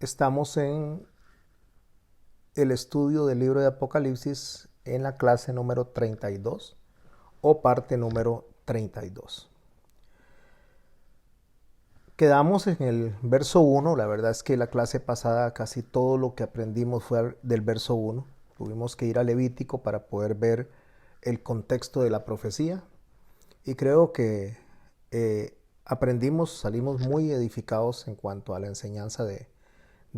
Estamos en el estudio del libro de Apocalipsis en la clase número 32 o parte número 32. Quedamos en el verso 1. La verdad es que la clase pasada casi todo lo que aprendimos fue del verso 1. Tuvimos que ir a Levítico para poder ver el contexto de la profecía y creo que salimos muy edificados en cuanto a la enseñanza de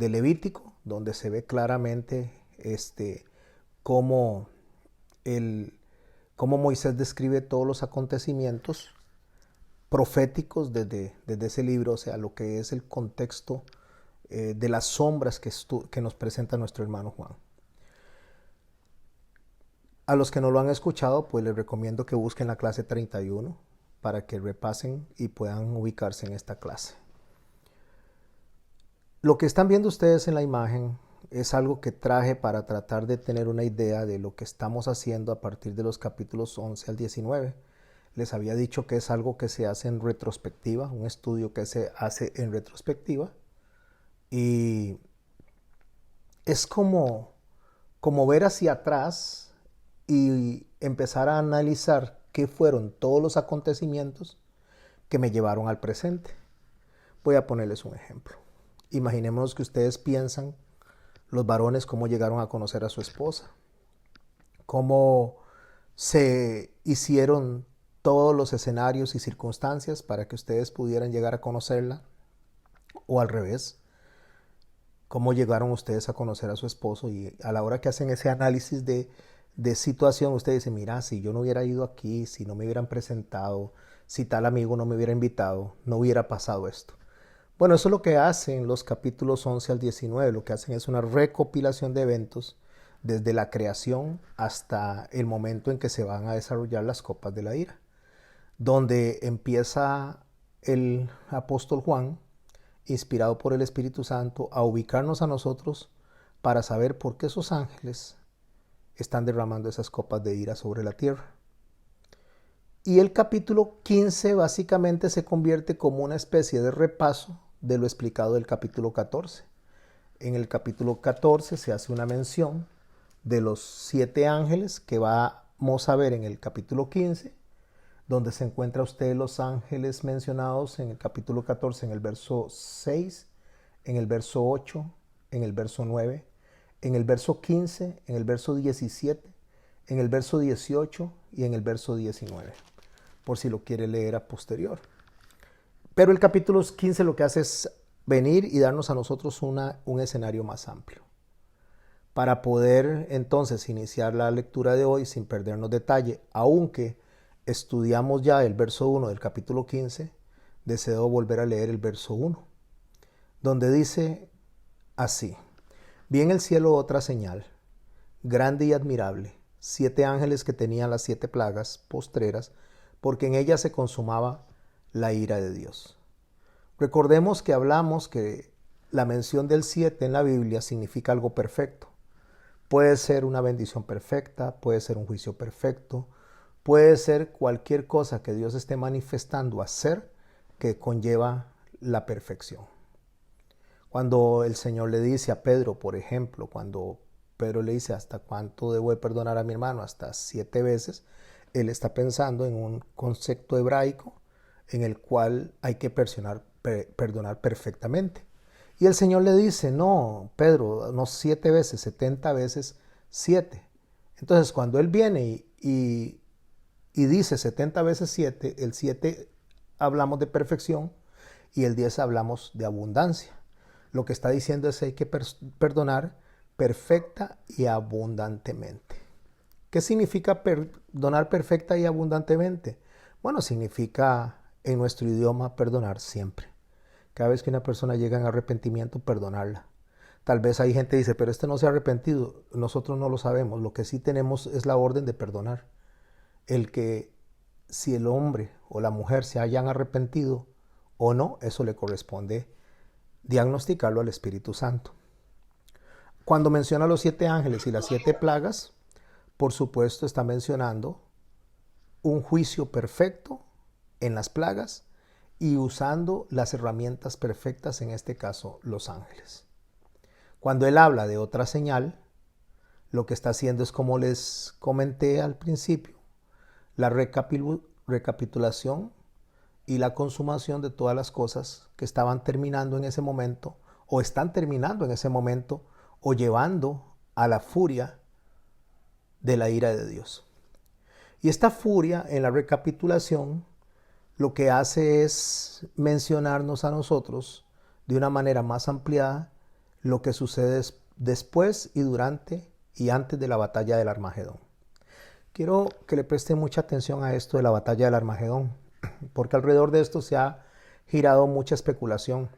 Levítico, donde se ve claramente cómo, el, cómo Moisés describe todos los acontecimientos proféticos desde ese libro, o sea, lo que es el contexto de las sombras que nos presenta nuestro hermano Juan. A los que no lo han escuchado, pues les recomiendo que busquen la clase 31 para que repasen y puedan ubicarse en esta clase. Lo que están viendo ustedes en la imagen es algo que traje para tratar de tener una idea de lo que estamos haciendo a partir de los capítulos 11 al 19. Les había dicho que es algo que se hace en retrospectiva, un estudio que se hace en retrospectiva. Y es como ver hacia atrás y empezar a analizar qué fueron todos los acontecimientos que me llevaron al presente. Voy a ponerles un ejemplo. Imaginemos que ustedes piensan los varones cómo llegaron a conocer a su esposa, cómo se hicieron todos los escenarios y circunstancias para que ustedes pudieran llegar a conocerla, o al revés, cómo llegaron ustedes a conocer a su esposo, y a la hora que hacen ese análisis de situación, ustedes dicen, mira, si yo no hubiera ido aquí, si no me hubieran presentado, si tal amigo no me hubiera invitado, no hubiera pasado esto. Bueno, eso es lo que hacen los capítulos 11 al 19. Lo que hacen es una recopilación de eventos desde la creación hasta el momento en que se van a desarrollar las copas de la ira, donde empieza el apóstol Juan, inspirado por el Espíritu Santo, a ubicarnos a nosotros para saber por qué esos ángeles están derramando esas copas de ira sobre la tierra. Y el capítulo 15 básicamente se convierte como una especie de repaso de lo explicado del capítulo 14. En el capítulo 14 se hace una mención de los 7 ángeles que vamos a ver en el capítulo 15, donde se encuentra usted los ángeles mencionados en el capítulo 14, en el verso 6, en el verso 8, en el verso 9, en el verso 15, en el verso 17, en el verso 18 y en el verso 19, por si lo quiere leer a posterior. Pero el capítulo 15 lo que hace es venir y darnos a nosotros un escenario más amplio, para poder entonces iniciar la lectura de hoy sin perdernos detalle. Aunque estudiamos ya el verso 1 del capítulo 15, deseo volver a leer el verso 1, donde dice así: vi en el cielo otra señal, grande y admirable, 7 ángeles que tenían las 7 plagas postreras, porque en ellas se consumaba la ira de Dios. Recordemos que hablamos que la mención del 7 en la Biblia significa algo perfecto. Puede ser una bendición perfecta, puede ser un juicio perfecto, puede ser cualquier cosa que Dios esté manifestando hacer que conlleva la perfección. Cuando el Señor le dice a Pedro, por ejemplo, cuando Pedro le dice, ¿hasta cuánto debo de perdonar a mi hermano? Hasta 7 veces. Él está pensando en un concepto hebraico en el cual hay que perdonar perfectamente. Y el Señor le dice, no, Pedro, no 7 veces, 70 veces 7. Entonces, cuando Él viene y dice 70 veces 7, el 7 hablamos de perfección y el 10 hablamos de abundancia. Lo que está diciendo es que hay que perdonar perfecta y abundantemente. ¿Qué significa perdonar perfecta y abundantemente? Bueno, significa en nuestro idioma perdonar siempre. Cada vez que una persona llega en arrepentimiento, perdonarla. Tal vez hay gente que dice, pero este no se ha arrepentido. Nosotros no lo sabemos. Lo que sí tenemos es la orden de perdonar. El que si el hombre o la mujer se hayan arrepentido o no, eso le corresponde diagnosticarlo al Espíritu Santo. Cuando menciona los 7 ángeles y las 7 plagas, por supuesto está mencionando un juicio perfecto en las plagas y usando las herramientas perfectas, en este caso los ángeles. Cuando él habla de otra señal, lo que está haciendo es, como les comenté al principio, la recapitulación y la consumación de todas las cosas que estaban terminando en ese momento, o están terminando en ese momento, o llevando a la furia de la ira de Dios. Y esta furia en la recapitulación lo que hace es mencionarnos a nosotros de una manera más ampliada lo que sucede después y durante y antes de la batalla del Armagedón. Quiero que le presten mucha atención a esto de la batalla del Armagedón, porque alrededor de esto se ha girado mucha especulación,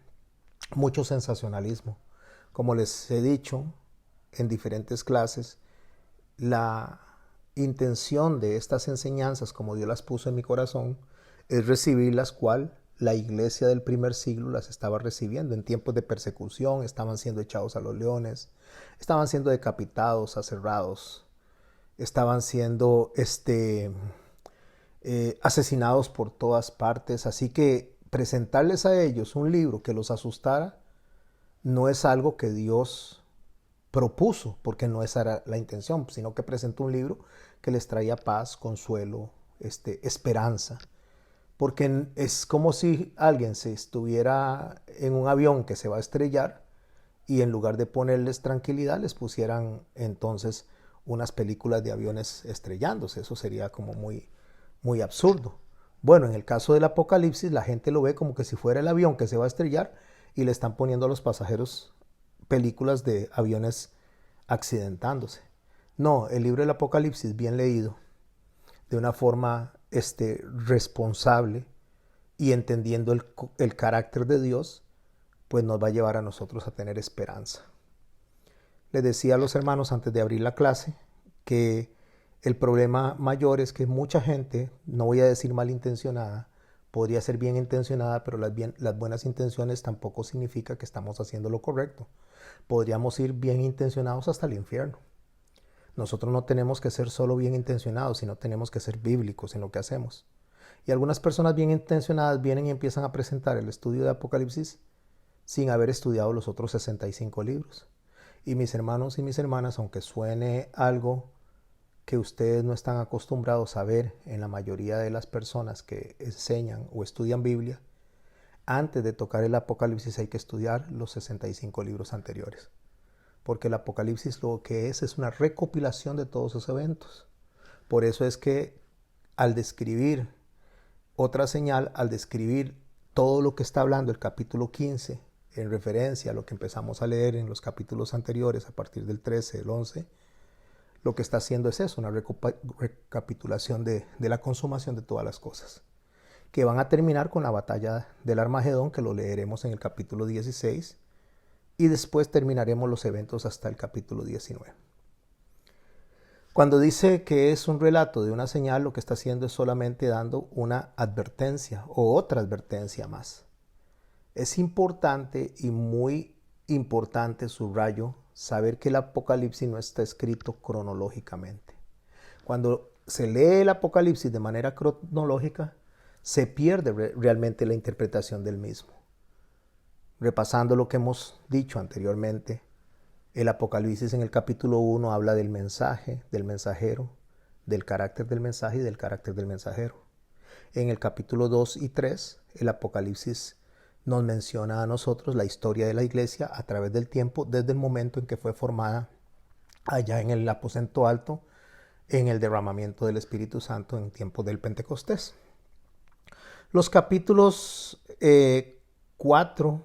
mucho sensacionalismo. Como les he dicho en diferentes clases, la intención de estas enseñanzas, como Dios las puso en mi corazón, es recibirlas cual la iglesia del primer siglo las estaba recibiendo. En tiempos de persecución estaban siendo echados a los leones, estaban siendo decapitados, aserrados, estaban siendo asesinados por todas partes. Así que presentarles a ellos un libro que los asustara no es algo que Dios propuso, porque no esa era la intención, sino que presentó un libro que les traía paz, consuelo, esperanza. Porque es como si alguien se estuviera en un avión que se va a estrellar y en lugar de ponerles tranquilidad les pusieran entonces unas películas de aviones estrellándose. Eso sería como muy, muy absurdo. Bueno, en el caso del Apocalipsis la gente lo ve como que si fuera el avión que se va a estrellar y le están poniendo a los pasajeros películas de aviones accidentándose. No, el libro del Apocalipsis, bien leído, de una forma responsable y entendiendo el carácter de Dios, pues nos va a llevar a nosotros a tener esperanza. Les decía a los hermanos antes de abrir la clase que el problema mayor es que mucha gente, no voy a decir malintencionada, podría ser bien intencionada, pero las buenas intenciones tampoco significa que estamos haciendo lo correcto. Podríamos ir bien intencionados hasta el infierno. Nosotros no tenemos que ser solo bien intencionados, sino tenemos que ser bíblicos en lo que hacemos. Y algunas personas bien intencionadas vienen y empiezan a presentar el estudio de Apocalipsis sin haber estudiado los otros 65 libros. Y mis hermanos y mis hermanas, aunque suene algo que ustedes no están acostumbrados a ver en la mayoría de las personas que enseñan o estudian Biblia, antes de tocar el Apocalipsis hay que estudiar los 65 libros anteriores. Porque el Apocalipsis lo que es una recopilación de todos esos eventos. Por eso es que al describir otra señal, al describir todo lo que está hablando el capítulo 15, en referencia a lo que empezamos a leer en los capítulos anteriores, a partir del 13, el 11, lo que está haciendo es eso, una recapitulación de la consumación de todas las cosas, que van a terminar con la batalla del Armagedón, que lo leeremos en el capítulo 16, y después terminaremos los eventos hasta el capítulo 19. Cuando dice que es un relato de una señal, lo que está haciendo es solamente dando una advertencia o otra advertencia más. Es importante y muy importante, subrayo, saber que el Apocalipsis no está escrito cronológicamente. Cuando se lee el Apocalipsis de manera cronológica, se pierde realmente la interpretación del mismo. Repasando lo que hemos dicho anteriormente, el Apocalipsis en el capítulo 1 habla del mensaje, del mensajero, del carácter del mensaje y del carácter del mensajero. En el capítulo 2 y 3, el Apocalipsis nos menciona a nosotros la historia de la iglesia a través del tiempo, desde el momento en que fue formada allá en el aposento alto, en el derramamiento del Espíritu Santo en tiempo del Pentecostés. Los capítulos 4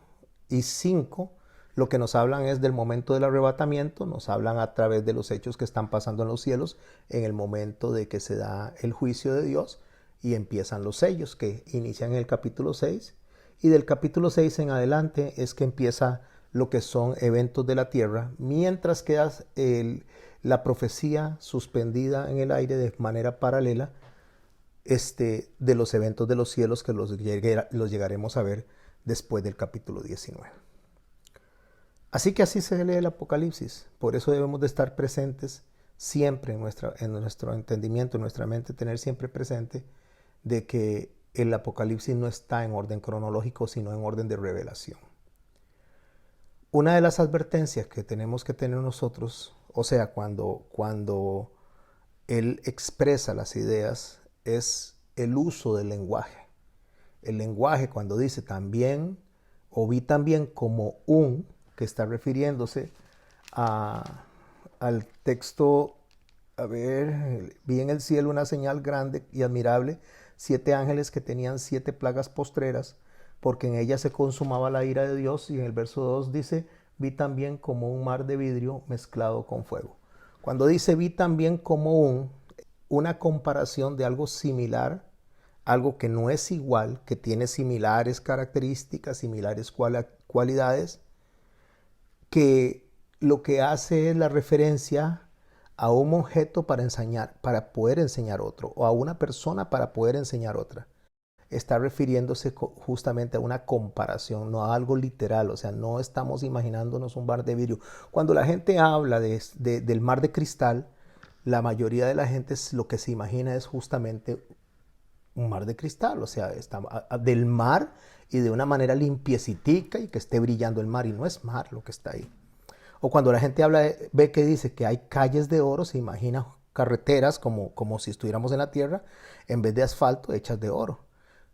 y 5 lo que nos hablan es del momento del arrebatamiento, nos hablan a través de los hechos que están pasando en los cielos en el momento de que se da el juicio de Dios y empiezan los sellos que inician en el capítulo 6 y del capítulo 6 en adelante es que empieza lo que son eventos de la tierra, mientras queda la profecía suspendida en el aire de manera paralela de los eventos de los cielos que los llegaremos a ver después del capítulo 19. Así que así se lee el Apocalipsis. Por eso debemos de estar presentes siempre en nuestro entendimiento, en nuestra mente, tener siempre presente de que el Apocalipsis no está en orden cronológico, sino en orden de revelación. Una de las advertencias que tenemos que tener nosotros, o sea, cuando él expresa las ideas, es el uso del lenguaje. El lenguaje cuando dice también, o vi también como un, que está refiriéndose al texto, a ver, vi en el cielo una señal grande y admirable, 7 ángeles que tenían 7 plagas postreras, porque en ella se consumaba la ira de Dios. Y en el verso 2 dice, vi también como un mar de vidrio mezclado con fuego. Cuando dice vi también como una comparación de algo similar, algo que no es igual, que tiene similares características, similares cualidades, que lo que hace es la referencia a un objeto para enseñar, para poder enseñar otro, o a una persona para poder enseñar otra. Está refiriéndose justamente a una comparación, no a algo literal, o sea, no estamos imaginándonos un mar de vidrio. Cuando la gente habla del mar de cristal, la mayoría de la gente lo que se imagina es justamente un mar de cristal, o sea, está del mar y de una manera limpiecitica y que esté brillando el mar, y no es mar lo que está ahí. O cuando la gente habla, ve que dice que hay calles de oro, se imagina carreteras como si estuviéramos en la tierra, en vez de asfalto, hechas de oro.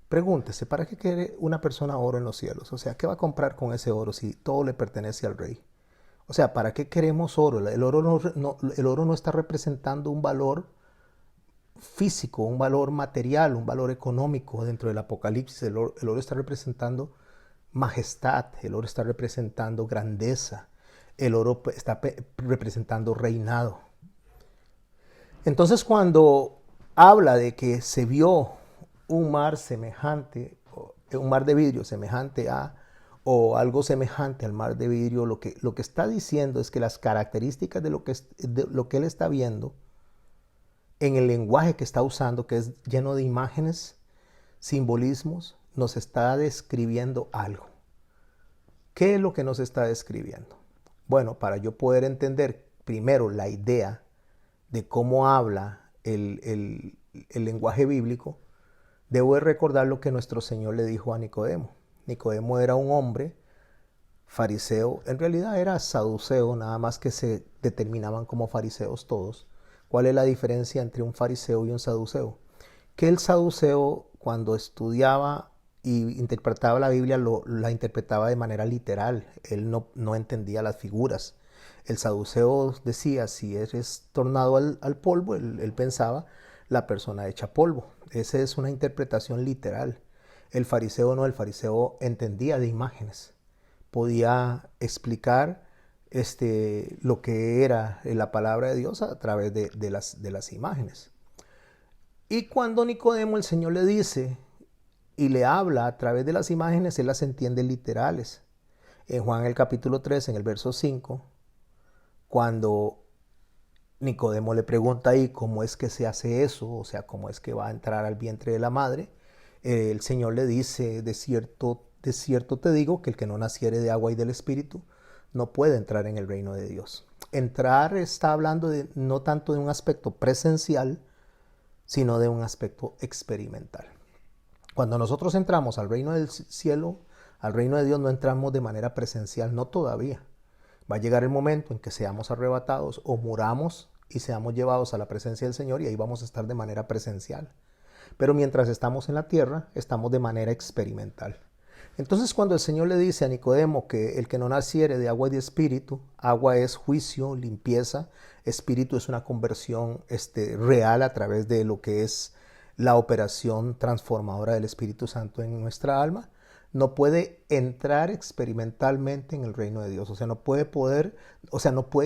Pregúntese, ¿para qué quiere una persona oro en los cielos? O sea, ¿qué va a comprar con ese oro si todo le pertenece al rey? O sea, ¿para qué queremos oro? El oro no está representando un valor físico, un valor material, un valor económico dentro del Apocalipsis. El oro está representando majestad, el oro está representando grandeza, el oro está representando reinado. Entonces, cuando habla de que se vio un mar semejante, un mar de vidrio semejante a, o algo semejante al mar de vidrio, lo que está diciendo es que las características de lo que él está viendo, en el lenguaje que está usando, que es lleno de imágenes, simbolismos, nos está describiendo algo. ¿Qué es lo que nos está describiendo? Bueno, para yo poder entender primero la idea de cómo habla el lenguaje bíblico, debo de recordar lo que nuestro Señor le dijo a Nicodemo. Nicodemo era un hombre fariseo, en realidad era saduceo, nada más que se determinaban como fariseos todos. ¿Cuál es la diferencia entre un fariseo y un saduceo? Que el saduceo, cuando estudiaba y interpretaba la Biblia, la interpretaba de manera literal. Él no entendía las figuras. El saduceo decía, si eres tornado al polvo, él pensaba, la persona hecha polvo. Esa es una interpretación literal. El fariseo no, el fariseo entendía de imágenes. Podía explicar lo que era la palabra de Dios a través de las imágenes. Y cuando Nicodemo el Señor le dice y le habla a través de las imágenes, él las entiende literales. En Juan el capítulo 3, en el verso 5, cuando Nicodemo le pregunta ahí cómo es que se hace eso, o sea, cómo es que va a entrar al vientre de la madre, el Señor le dice, de cierto te digo que el que no naciere de agua y del Espíritu no puede entrar en el reino de Dios. Entrar está hablando no tanto de un aspecto presencial, sino de un aspecto experimental. Cuando nosotros entramos al reino del cielo, al reino de Dios, no entramos de manera presencial, no todavía. Va a llegar el momento en que seamos arrebatados o muramos y seamos llevados a la presencia del Señor, y ahí vamos a estar de manera presencial. Pero mientras estamos en la tierra, estamos de manera experimental. Entonces, cuando el Señor le dice a Nicodemo que el que no naciere de agua y de espíritu, agua es juicio, limpieza, espíritu es una conversión real a través de lo que es la operación transformadora del Espíritu Santo en nuestra alma, no puede entrar experimentalmente en el reino de Dios. O sea, no puede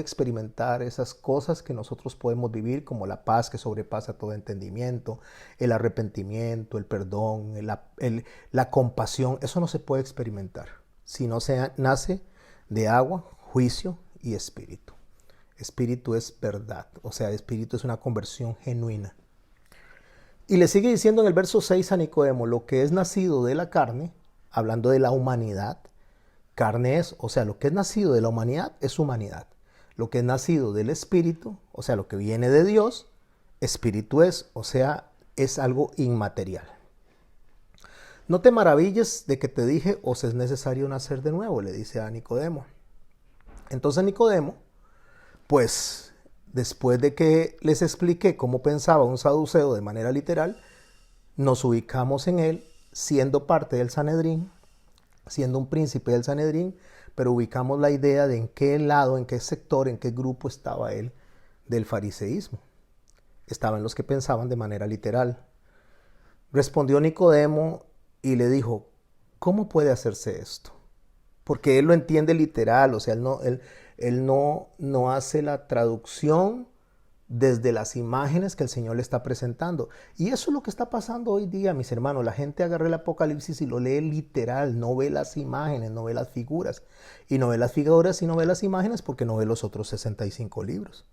experimentar esas cosas que nosotros podemos vivir, como la paz que sobrepasa todo entendimiento, el arrepentimiento, el perdón, la compasión. Eso no se puede experimentar si no se nace de agua, juicio y espíritu. Espíritu es verdad, o sea, espíritu es una conversión genuina. Y le sigue diciendo en el verso 6 a Nicodemo, lo que es nacido de la carne, hablando de la humanidad, carne es, o sea, lo que es nacido de la humanidad es humanidad. Lo que es nacido del espíritu, o sea, lo que viene de Dios, espíritu es, o sea, es algo inmaterial. No te maravilles de que te dije, os es necesario nacer de nuevo, le dice a Nicodemo. Entonces Nicodemo, pues después de que les expliqué cómo pensaba un saduceo de manera literal, nos ubicamos en él siendo parte del Sanedrín, siendo un príncipe del Sanedrín, pero ubicamos la idea de en qué lado, en qué sector, en qué grupo estaba él del fariseísmo. Estaban los que pensaban de manera literal. Respondió Nicodemo y le dijo, ¿cómo puede hacerse esto? Porque él lo entiende literal, o sea, él no hace la traducción desde las imágenes que el Señor le está presentando. Y eso es lo que está pasando hoy día, mis hermanos. La gente agarra el Apocalipsis y lo lee literal, no ve las imágenes, no ve las figuras. Y no ve las figuras y no ve las imágenes porque no ve los otros 65 libros.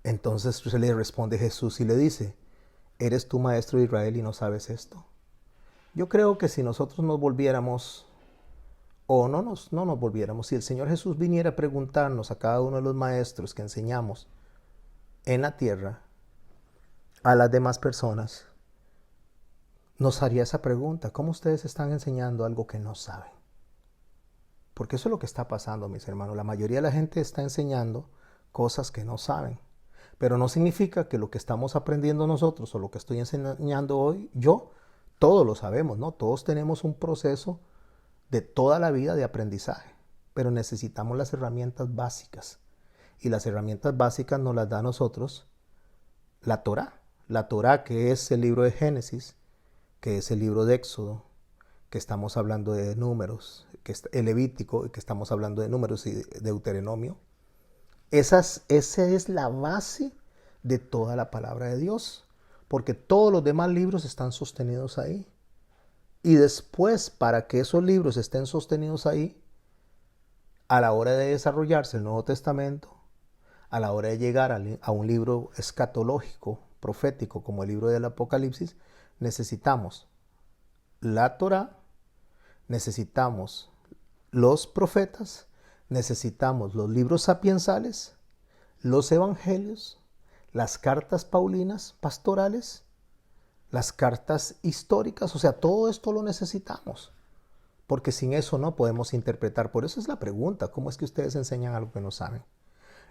Entonces se le responde Jesús y le dice, ¿eres tú maestro de Israel y no sabes esto? Yo creo que si nosotros nos volviéramos, o no nos volviéramos, si el Señor Jesús viniera a preguntarnos a cada uno de los maestros que enseñamos en la tierra, a las demás personas, nos haría esa pregunta, ¿cómo ustedes están enseñando algo que no saben? Porque eso es lo que está pasando, mis hermanos. La mayoría de la gente está enseñando cosas que no saben. Pero no significa que lo que estamos aprendiendo nosotros o lo que estoy enseñando hoy, todos lo sabemos, ¿no? Todos tenemos un proceso de toda la vida de aprendizaje, pero necesitamos las herramientas básicas. Y las herramientas básicas nos las da a nosotros la Torá. La Torá, que es el libro de Génesis, que es el libro de Éxodo, que estamos hablando de Números, que es el Levítico, que estamos hablando de Números y de Deuteronomio. Esa es la base de toda la palabra de Dios, porque todos los demás libros están sostenidos ahí. Y después, para que esos libros estén sostenidos ahí, a la hora de desarrollarse el Nuevo Testamento, a la hora de llegar a un libro escatológico, profético, como el libro del Apocalipsis, necesitamos la Torá, necesitamos los profetas, necesitamos los libros sapiensales, los evangelios, las cartas paulinas pastorales, las cartas históricas, o sea, todo esto lo necesitamos, porque sin eso no podemos interpretar. Por eso es la pregunta, ¿cómo es que ustedes enseñan algo que no saben?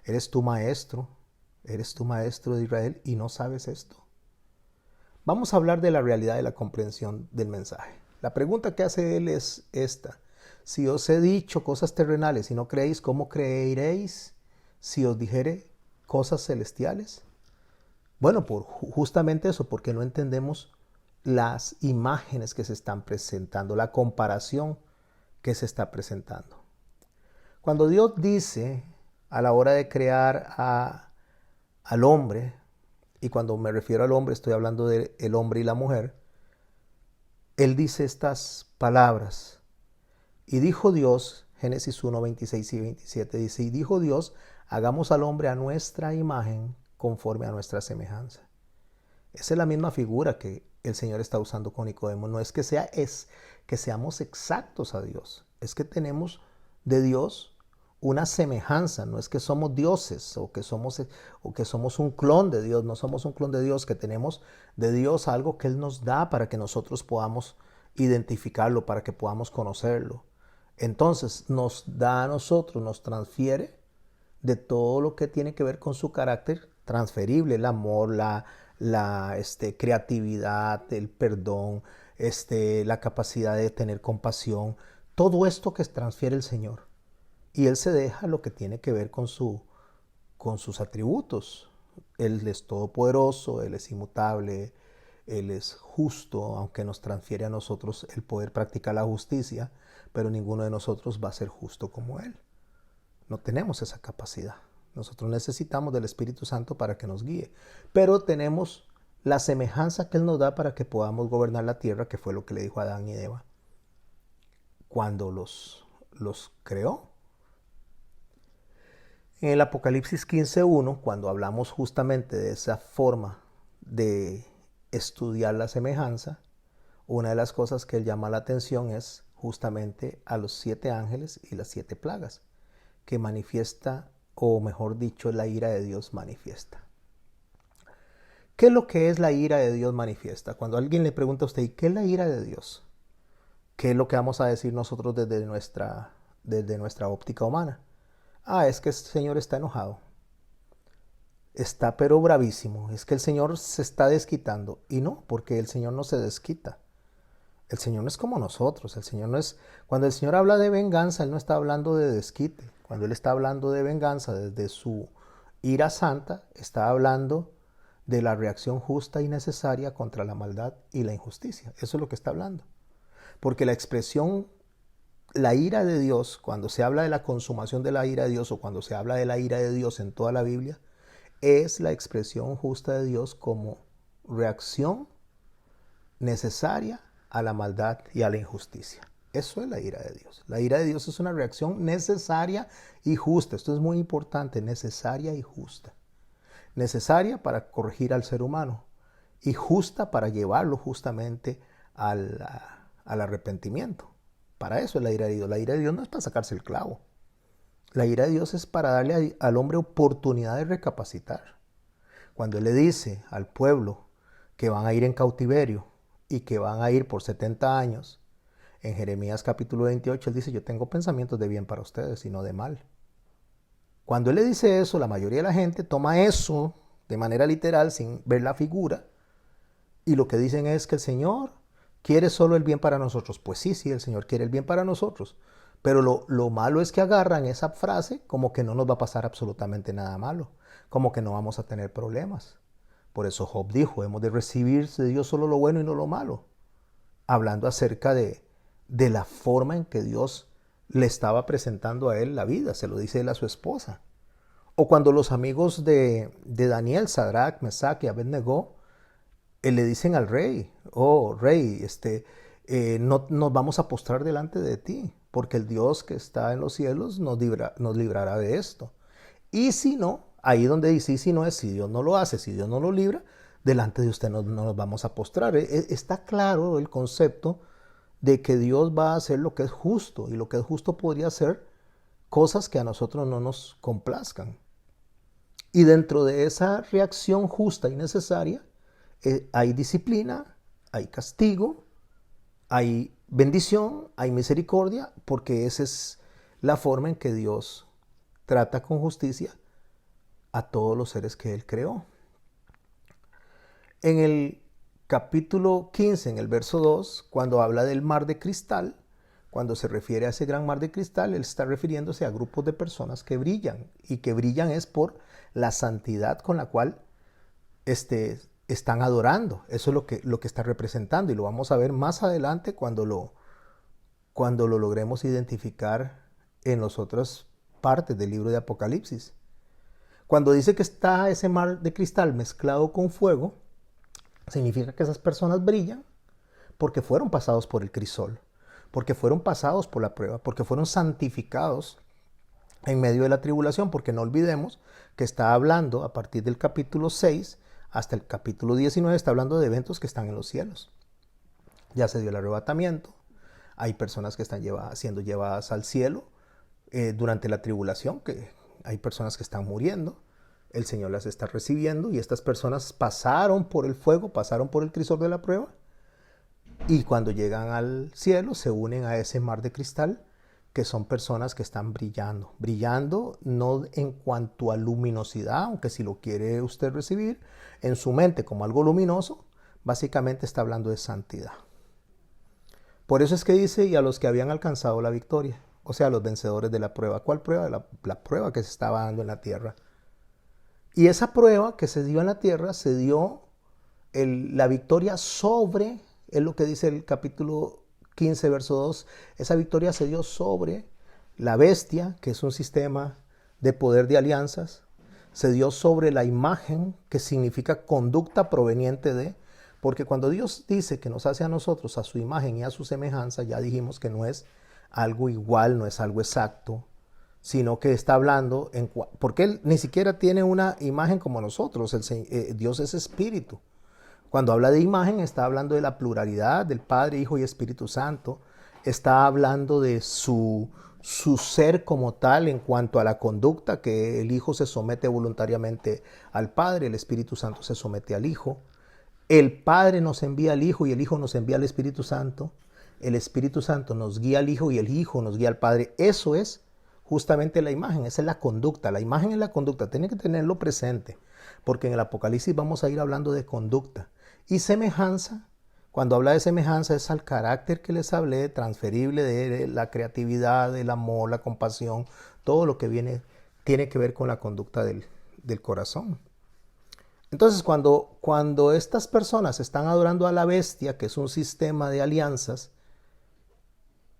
¿Eres tu maestro? ¿Eres tu maestro de Israel y no sabes esto? Vamos a hablar de la realidad de la comprensión del mensaje. La pregunta que hace él es esta. Si os he dicho cosas terrenales y no creéis, ¿cómo creeréis si os dijere cosas celestiales? Bueno, justamente eso, porque no entendemos las imágenes que se están presentando, la comparación que se está presentando. Cuando Dios dice a la hora de crear al hombre, y cuando me refiero al hombre estoy hablando del hombre y la mujer, Él dice estas palabras. Y dijo Dios, Génesis 1, 26 y 27, dice, y dijo Dios, hagamos al hombre a nuestra imagen conforme a nuestra semejanza. Esa es la misma figura que el Señor está usando con Nicodemo. No es que seamos exactos a Dios, es que tenemos de Dios una semejanza, no es que somos dioses o que somos un clon de Dios, no somos un clon de Dios, que tenemos de Dios algo que Él nos da para que nosotros podamos identificarlo, para que podamos conocerlo. Entonces nos da a nosotros, nos transfiere de todo lo que tiene que ver con su carácter transferible, el amor, la creatividad, el perdón, la capacidad de tener compasión, todo esto que transfiere el Señor. Y Él se deja lo que tiene que ver con sus atributos. Él es todopoderoso, Él es inmutable, Él es justo, aunque nos transfiere a nosotros el poder practicar la justicia, pero ninguno de nosotros va a ser justo como Él. No tenemos esa capacidad. Nosotros necesitamos del Espíritu Santo para que nos guíe, pero tenemos la semejanza que Él nos da para que podamos gobernar la tierra, que fue lo que le dijo a Adán y Eva cuando los creó. En el Apocalipsis 15:1, cuando hablamos justamente de esa forma de estudiar la semejanza, una de las cosas que él llama la atención es justamente a los 7 ángeles y las 7 plagas, que manifiesta, o mejor dicho, la ira de Dios manifiesta. ¿Qué es lo que es la ira de Dios manifiesta? Cuando alguien le pregunta a usted, ¿qué es la ira de Dios? ¿Qué es lo que vamos a decir nosotros desde nuestra óptica humana? Es que el Señor está enojado. Está pero bravísimo. Es que el Señor se está desquitando. Y no, porque el Señor no se desquita. El Señor no es como nosotros. El Señor no es... Cuando el Señor habla de venganza, Él no está hablando de desquite. Cuando Él está hablando de venganza desde su ira santa, está hablando de la reacción justa y necesaria contra la maldad y la injusticia. Eso es lo que está hablando. Porque la expresión, la ira de Dios, cuando se habla de la consumación de la ira de Dios o cuando se habla de la ira de Dios en toda la Biblia, es la expresión justa de Dios como reacción necesaria a la maldad y a la injusticia. Eso es la ira de Dios. La ira de Dios es una reacción necesaria y justa. Esto es muy importante, necesaria y justa. Necesaria para corregir al ser humano y justa para llevarlo justamente al arrepentimiento. Para eso es la ira de Dios. La ira de Dios no es para sacarse el clavo. La ira de Dios es para darle al hombre oportunidad de recapacitar. Cuando Él le dice al pueblo que van a ir en cautiverio y que van a ir por 70 años, en Jeremías capítulo 28, Él dice, yo tengo pensamientos de bien para ustedes y no de mal. Cuando Él le dice eso, la mayoría de la gente toma eso de manera literal, sin ver la figura, y lo que dicen es que el Señor quiere solo el bien para nosotros. Pues sí, el Señor quiere el bien para nosotros, pero lo malo es que agarran esa frase como que no nos va a pasar absolutamente nada malo, como que no vamos a tener problemas. Por eso Job dijo, hemos de recibir de Dios solo lo bueno y no lo malo, hablando acerca de la forma en que Dios le estaba presentando a él la vida, se lo dice él a su esposa. O cuando los amigos de Daniel, Sadrach, Mesach y Abednego, le dicen al rey, oh rey, no nos vamos a postrar delante de ti, porque el Dios que está en los cielos nos librará de esto. Y si no, ahí donde dice, y si no es, si Dios no lo hace, si Dios no lo libra, delante de usted no nos vamos a postrar. Está claro el concepto de que Dios va a hacer lo que es justo, y lo que es justo podría ser cosas que a nosotros no nos complazcan. Y dentro de esa reacción justa y necesaria, hay disciplina, hay castigo, hay bendición, hay misericordia, porque esa es la forma en que Dios trata con justicia a todos los seres que Él creó. En el capítulo 15, en el verso 2, cuando habla del mar de cristal, cuando se refiere a ese gran mar de cristal, Él está refiriéndose a grupos de personas que brillan, y que brillan es por la santidad con la cual están adorando. Eso es lo que está representando, y lo vamos a ver más adelante cuando lo logremos identificar en las otras partes del libro de Apocalipsis. Cuando dice que está ese mar de cristal mezclado con fuego, significa que esas personas brillan porque fueron pasados por el crisol, porque fueron pasados por la prueba, porque fueron santificados en medio de la tribulación, porque no olvidemos que está hablando a partir del capítulo 6 hasta el capítulo 19, está hablando de eventos que están en los cielos. Ya se dio el arrebatamiento, hay personas que están siendo llevadas al cielo durante la tribulación, que hay personas que están muriendo, el Señor las está recibiendo, y estas personas pasaron por el fuego, pasaron por el crisol de la prueba, y cuando llegan al cielo se unen a ese mar de cristal, que son personas que están brillando. Brillando no en cuanto a luminosidad, aunque si lo quiere usted recibir en su mente como algo luminoso, básicamente está hablando de santidad. Por eso es que dice, y a los que habían alcanzado la victoria, o sea, los vencedores de la prueba. ¿Cuál prueba? La prueba que se estaba dando en la tierra. Y esa prueba que se dio en la tierra, se dio la victoria sobre, es lo que dice el capítulo 15, verso 2, esa victoria se dio sobre la bestia, que es un sistema de poder de alianzas, se dio sobre la imagen, que significa conducta proveniente de, porque cuando Dios dice que nos hace a nosotros a su imagen y a su semejanza, ya dijimos que no es algo igual, no es algo exacto, sino que está hablando, porque Él ni siquiera tiene una imagen como nosotros, Dios es espíritu. Cuando habla de imagen, está hablando de la pluralidad del Padre, Hijo y Espíritu Santo. Está hablando de su ser como tal en cuanto a la conducta, que el Hijo se somete voluntariamente al Padre, el Espíritu Santo se somete al Hijo. El Padre nos envía al Hijo y el Hijo nos envía al Espíritu Santo. El Espíritu Santo nos guía al Hijo y el Hijo nos guía al Padre. Eso es justamente la imagen, esa es la conducta. La imagen es la conducta, tiene que tenerlo presente, porque en el Apocalipsis vamos a ir hablando de conducta. Y semejanza, cuando habla de semejanza es al carácter que les hablé, transferible de la creatividad, el amor, la compasión, todo lo que tiene que ver con la conducta del corazón. Entonces, cuando estas personas están adorando a la bestia, que es un sistema de alianzas,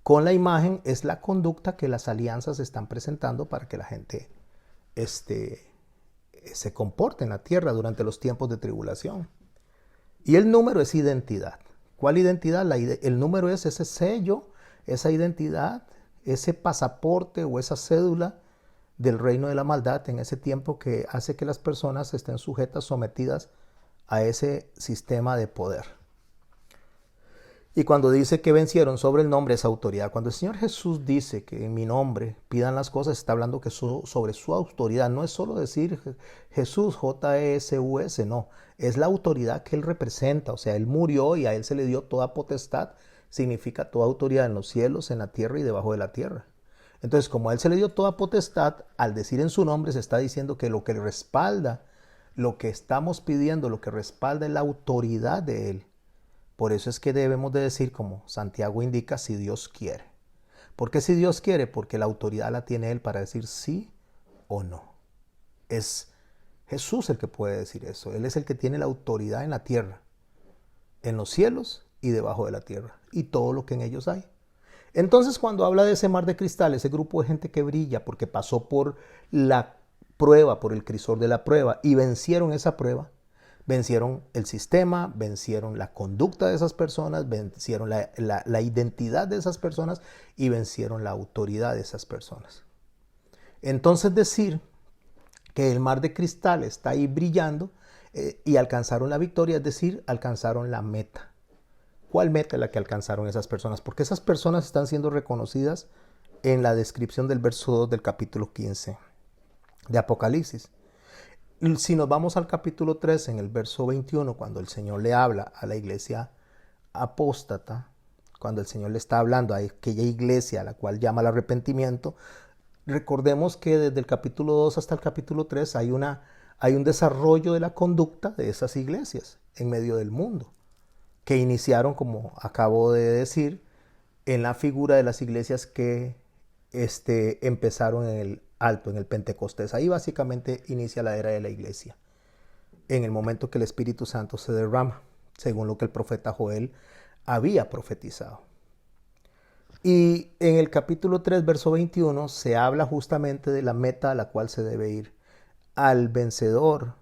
con la imagen es la conducta que las alianzas están presentando para que la gente se comporte en la tierra durante los tiempos de tribulación. Y el número es identidad. ¿Cuál identidad? El número es ese sello, esa identidad, ese pasaporte o esa cédula del reino de la maldad en ese tiempo que hace que las personas estén sujetas, sometidas a ese sistema de poder. Y cuando dice que vencieron sobre el nombre, esa autoridad. Cuando el Señor Jesús dice que en mi nombre pidan las cosas, está hablando que sobre su autoridad. No es solo decir Jesús, J-E-S-U-S, no. Es la autoridad que Él representa. O sea, Él murió y a Él se le dio toda potestad. Significa toda autoridad en los cielos, en la tierra y debajo de la tierra. Entonces, como a Él se le dio toda potestad, al decir en su nombre se está diciendo que lo que respalda, lo que estamos pidiendo, lo que respalda es la autoridad de Él. Por eso es que debemos de decir, como Santiago indica, si Dios quiere. ¿Por qué si Dios quiere? Porque la autoridad la tiene Él para decir sí o no. Es Jesús el que puede decir eso. Él es el que tiene la autoridad en la tierra, en los cielos y debajo de la tierra, y todo lo que en ellos hay. Entonces, cuando habla de ese mar de cristal, ese grupo de gente que brilla porque pasó por la prueba, por el crisol de la prueba, y vencieron esa prueba, vencieron el sistema, vencieron la conducta de esas personas, vencieron la identidad de esas personas y vencieron la autoridad de esas personas. Entonces decir que el mar de cristal está ahí brillando y alcanzaron la victoria, es decir, alcanzaron la meta. ¿Cuál meta es la que alcanzaron esas personas? Porque esas personas están siendo reconocidas en la descripción del verso 2 del capítulo 15 de Apocalipsis. Si nos vamos al capítulo 3, en el verso 21, cuando el Señor le habla a la iglesia apóstata, cuando el Señor le está hablando a aquella iglesia a la cual llama al arrepentimiento, recordemos que desde el capítulo 2 hasta el capítulo 3 hay un desarrollo de la conducta de esas iglesias en medio del mundo, que iniciaron, como acabo de decir, en la figura de las iglesias que empezaron en el alto, en el Pentecostés. Ahí básicamente inicia la era de la iglesia, en el momento que el Espíritu Santo se derrama, según lo que el profeta Joel había profetizado. Y en el capítulo 3, verso 21, se habla justamente de la meta a la cual se debe ir. Al vencedor.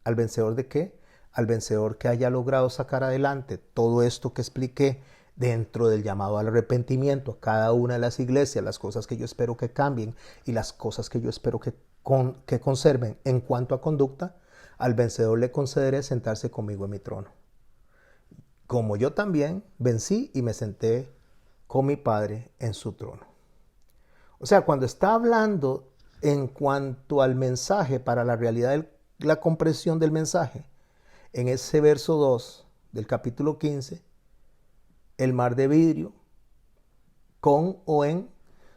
¿Al vencedor de qué? Al vencedor que haya logrado sacar adelante todo esto que expliqué dentro del llamado al arrepentimiento a cada una de las iglesias, las cosas que yo espero que cambien y las cosas que yo espero que conserven en cuanto a conducta. Al vencedor le concederé sentarse conmigo en mi trono, como yo también vencí y me senté con mi Padre en su trono. O sea, cuando está hablando en cuanto al mensaje, para la realidad, la comprensión del mensaje, en ese verso 2 del capítulo 15, el mar de vidrio, con o en,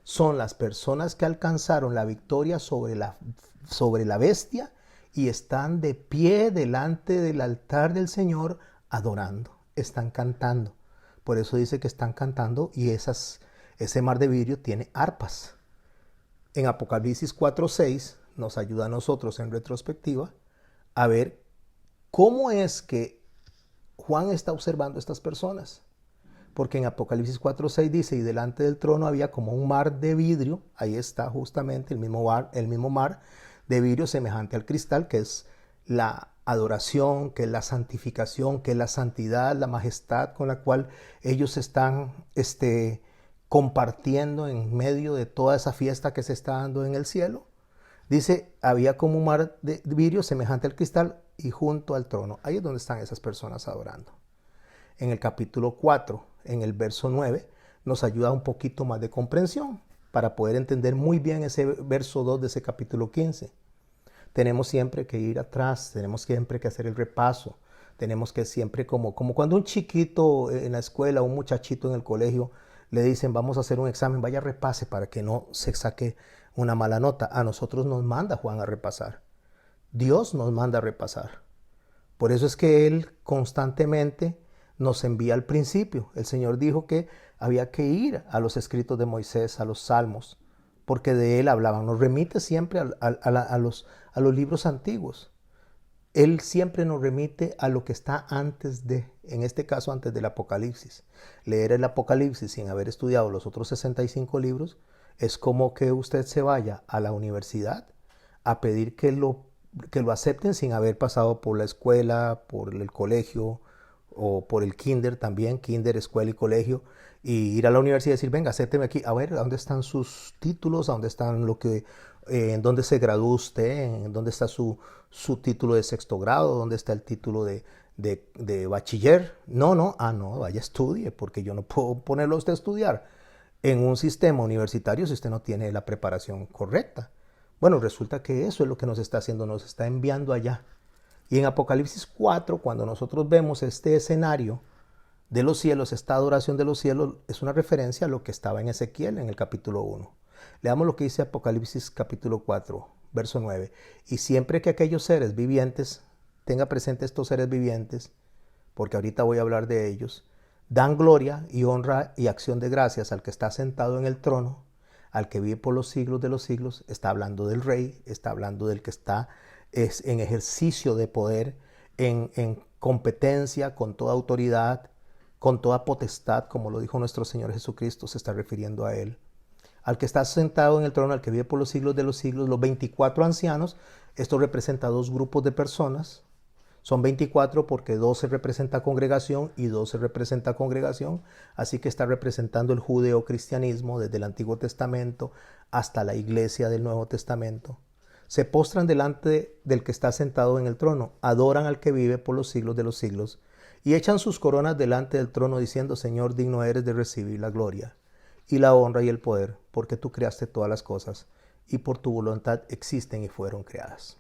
son las personas que alcanzaron la victoria sobre la bestia y están de pie delante del altar del Señor adorando, están cantando. Por eso dice que están cantando y ese mar de vidrio tiene arpas. En Apocalipsis 4:6 nos ayuda a nosotros en retrospectiva a ver cómo es que Juan está observando a estas personas. Porque en Apocalipsis 4:6 dice, y delante del trono había como un mar de vidrio, ahí está justamente el mismo mar de vidrio semejante al cristal, que es la adoración, que es la santificación, que es la santidad, la majestad con la cual ellos están compartiendo en medio de toda esa fiesta que se está dando en el cielo. Dice, había como un mar de vidrio semejante al cristal y junto al trono. Ahí es donde están esas personas adorando. En el capítulo 4, en el verso 9, nos ayuda un poquito más de comprensión para poder entender muy bien ese verso 2 de ese capítulo 15. Tenemos siempre que ir atrás, tenemos siempre que hacer el repaso, tenemos que siempre como cuando un chiquito en la escuela, un muchachito en el colegio, le dicen vamos a hacer un examen, vaya repase para que no se saque una mala nota. A nosotros nos manda Juan a repasar. Dios nos manda a repasar. Por eso es que Él constantemente nos envía al principio. El Señor dijo que había que ir a los escritos de Moisés, a los salmos, porque de Él hablaban. Nos remite siempre a los libros antiguos. Él siempre nos remite a lo que está antes de, en este caso antes del Apocalipsis. Leer el Apocalipsis sin haber estudiado los otros 65 libros es como que usted se vaya a la universidad a pedir que lo acepten sin haber pasado por la escuela, por el colegio o por el kinder también, kinder, escuela y colegio, y ir a la universidad y decir, venga, acépteme aquí, a ver, ¿dónde están sus títulos? ¿Dónde están en dónde se graduó usted? ¿En dónde está su título de sexto grado? ¿Dónde está el título de bachiller? No, vaya, estudie, porque yo no puedo ponerlo a usted a estudiar en un sistema universitario si usted no tiene la preparación correcta. Bueno, resulta que eso es lo que nos está haciendo, nos está enviando allá. Y en Apocalipsis 4, cuando nosotros vemos este escenario de los cielos, esta adoración de los cielos, es una referencia a lo que estaba en Ezequiel en el capítulo 1. Leamos lo que dice Apocalipsis capítulo 4, verso 9. Y siempre que aquellos seres vivientes, tenga presente estos seres vivientes, porque ahorita voy a hablar de ellos, dan gloria y honra y acción de gracias al que está sentado en el trono, al que vive por los siglos de los siglos. Está hablando del rey, está hablando del que está en ejercicio de poder, en competencia, con toda autoridad, con toda potestad, como lo dijo nuestro Señor Jesucristo, se está refiriendo a Él. Al que está sentado en el trono, al que vive por los siglos de los siglos, los 24 ancianos. Esto representa dos grupos de personas. Son 24 porque 12 representa congregación y 12 representa congregación. Así que está representando el judeocristianismo desde el Antiguo Testamento hasta la iglesia del Nuevo Testamento. Se postran delante del que está sentado en el trono, adoran al que vive por los siglos de los siglos y echan sus coronas delante del trono diciendo, Señor, digno eres de recibir la gloria y la honra y el poder, porque tú creaste todas las cosas y por tu voluntad existen y fueron creadas.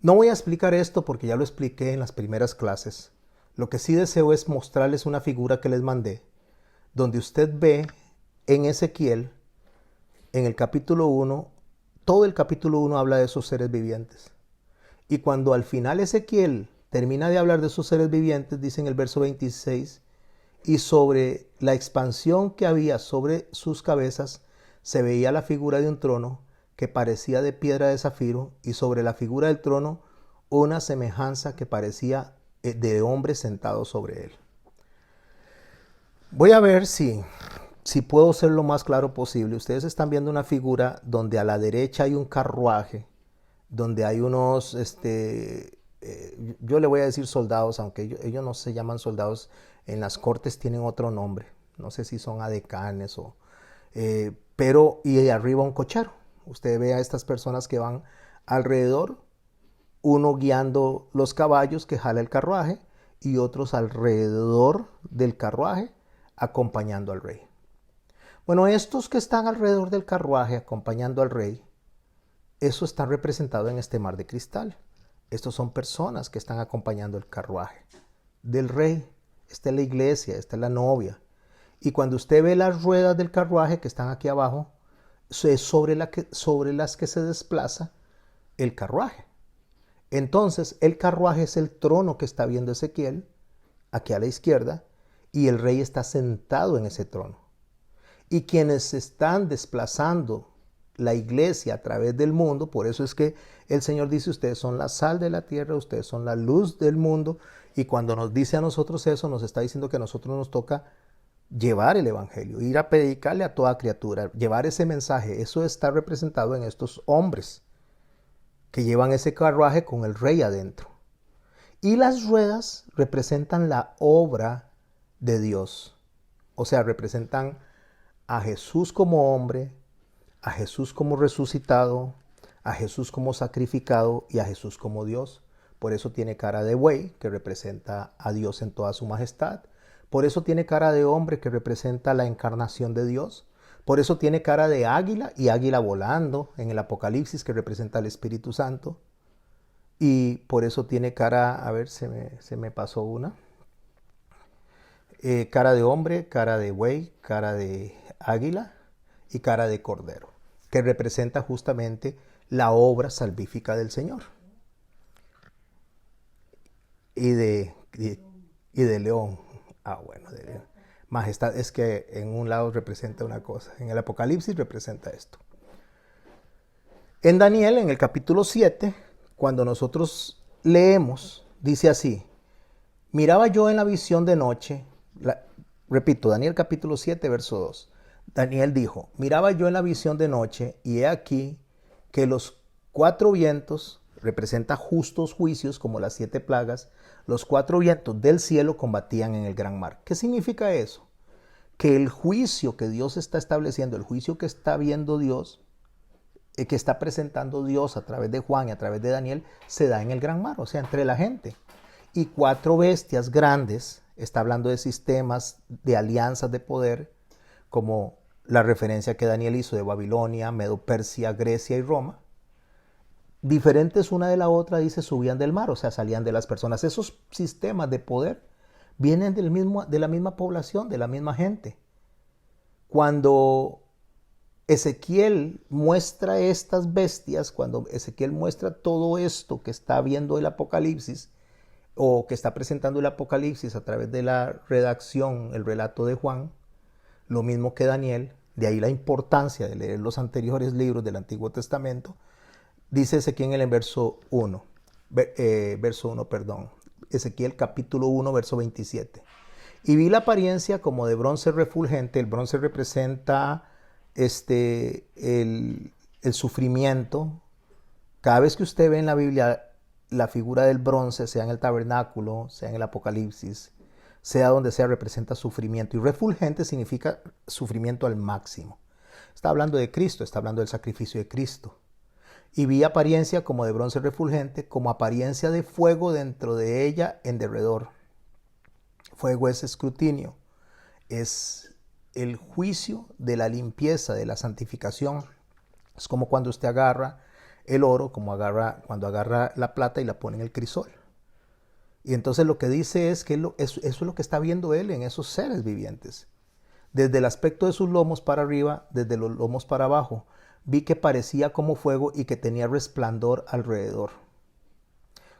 No voy a explicar esto porque ya lo expliqué en las primeras clases. Lo que sí deseo es mostrarles una figura que les mandé, donde usted ve en Ezequiel, en el capítulo 1, todo el capítulo 1 habla de esos seres vivientes. Y cuando al final Ezequiel termina de hablar de esos seres vivientes, dice en el verso 26, y sobre la expansión que había sobre sus cabezas se veía la figura de un trono que parecía de piedra de zafiro, y sobre la figura del trono una semejanza que parecía de hombre sentado sobre él. Voy a ver si puedo ser lo más claro posible. Ustedes están viendo una figura donde a la derecha hay un carruaje, donde hay unos, yo le voy a decir soldados, aunque ellos no se llaman soldados, en las cortes tienen otro nombre. No sé si son adecanes o... pero, y arriba un cochero. Usted ve a estas personas que van alrededor, uno guiando los caballos que jala el carruaje y otros alrededor del carruaje acompañando al rey. Bueno, estos que están alrededor del carruaje acompañando al rey, eso está representado en este mar de cristal. Estos son personas que están acompañando el carruaje del rey. Esta es la iglesia, esta es la novia. Y cuando usted ve las ruedas del carruaje que están aquí abajo, es sobre las que se desplaza el carruaje. Entonces, el carruaje es el trono que está viendo Ezequiel, aquí a la izquierda, y el rey está sentado en ese trono. Y quienes están desplazando la iglesia a través del mundo, por eso es que el Señor dice, ustedes son la sal de la tierra, ustedes son la luz del mundo, y cuando nos dice a nosotros eso, nos está diciendo que a nosotros nos toca llevar el evangelio, ir a predicarle a toda criatura, llevar ese mensaje. Eso está representado en estos hombres que llevan ese carruaje con el rey adentro. Y las ruedas representan la obra de Dios. O sea, representan a Jesús como hombre, a Jesús como resucitado, a Jesús como sacrificado y a Jesús como Dios. Por eso tiene cara de buey, que representa a Dios en toda su majestad. Por eso tiene cara de hombre, que representa la encarnación de Dios. Por eso tiene cara de águila y águila volando en el Apocalipsis, que representa al Espíritu Santo. Y por eso tiene cara, a ver, se me pasó una. Cara de hombre, cara de buey, cara de águila y cara de cordero. que representa justamente la obra salvífica del Señor. Y de león. Ah, bueno, de león. Majestad es que en un lado representa una cosa, en el Apocalipsis representa esto. En Daniel, en el capítulo 7, cuando nosotros leemos, dice así: miraba yo en la visión de noche, repito, Daniel capítulo 7, verso 2. Daniel dijo: miraba yo en la visión de noche, y he aquí que los 4 vientos, representa justos juicios como las 7 plagas, los 4 vientos del cielo combatían en el gran mar. ¿Qué significa eso? Que el juicio que Dios está estableciendo, el juicio que está viendo Dios, que está presentando Dios a través de Juan y a través de Daniel, se da en el gran mar, o sea, entre la gente. Y 4 bestias grandes, está hablando de sistemas, de alianzas de poder, como la referencia que Daniel hizo de Babilonia, Medo-Persia, Grecia y Roma, diferentes una de la otra, dice, subían del mar, o sea, salían de las personas. Esos sistemas de poder vienen de la misma población, de la misma gente. Cuando Ezequiel muestra estas bestias, cuando Ezequiel muestra todo esto que está viendo el Apocalipsis, o que está presentando el Apocalipsis a través de la redacción, el relato de Juan, lo mismo que Daniel, de ahí la importancia de leer los anteriores libros del Antiguo Testamento. Dice Ezequiel en el verso 1, Ezequiel capítulo 1, verso 27. Y vi la apariencia como de bronce refulgente. El bronce representa el sufrimiento. Cada vez que usted ve en la Biblia la figura del bronce, sea en el tabernáculo, sea en el Apocalipsis, sea donde sea, representa sufrimiento. Y refulgente significa sufrimiento al máximo. Está hablando de Cristo, está hablando del sacrificio de Cristo. Y vi apariencia como de bronce refulgente, como apariencia de fuego dentro de ella en derredor. Fuego es escrutinio, es el juicio de la limpieza, de la santificación. Es como cuando usted agarra el oro, cuando agarra la plata y la pone en el crisol. Y entonces lo que dice es que eso es lo que está viendo él en esos seres vivientes. Desde el aspecto de sus lomos para arriba, desde los lomos para abajo, vi que parecía como fuego y que tenía resplandor alrededor.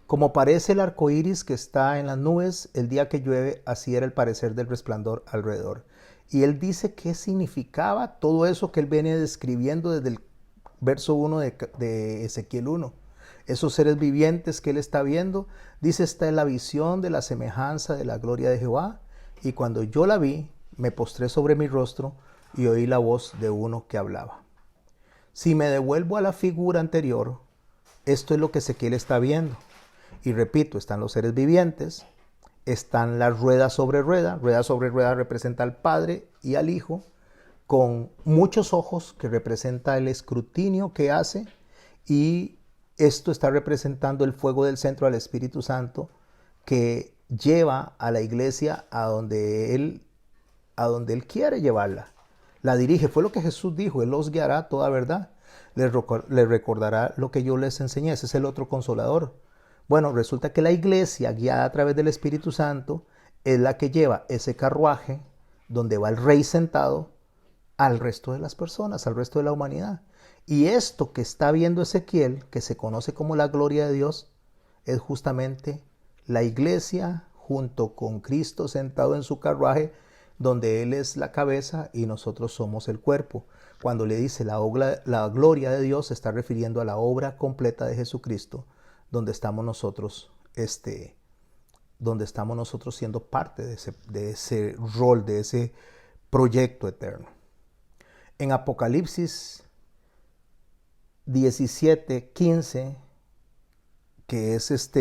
Como parece el arco iris que está en las nubes el día que llueve, así era el parecer del resplandor alrededor. Y él dice qué significaba todo eso que él viene describiendo desde el verso 1 de Ezequiel 1. Esos seres vivientes que él está viendo, dice, esta es la visión de la semejanza de la gloria de Jehová. Y cuando yo la vi, me postré sobre mi rostro y oí la voz de uno que hablaba. Si me devuelvo a la figura anterior, esto es lo que Ezequiel está viendo. Y repito, están los seres vivientes, están las ruedas sobre rueda. Rueda sobre rueda representa al Padre y al Hijo, con muchos ojos, que representa el escrutinio que hace, y esto está representando el fuego del centro al Espíritu Santo, que lleva a la iglesia a donde Él quiere llevarla. La dirige, fue lo que Jesús dijo, Él los guiará a toda verdad. Les recordará lo que yo les enseñé, ese es el otro consolador. Bueno, resulta que la iglesia, guiada a través del Espíritu Santo, es la que lleva ese carruaje donde va el Rey sentado al resto de las personas, al resto de la humanidad. Y esto que está viendo Ezequiel, que se conoce como la gloria de Dios, es justamente la iglesia junto con Cristo sentado en su carruaje, donde Él es la cabeza y nosotros somos el cuerpo. Cuando le dice la gloria de Dios, se está refiriendo a la obra completa de Jesucristo, donde estamos nosotros, siendo parte de ese rol, de ese proyecto eterno. En Apocalipsis 17:15, que es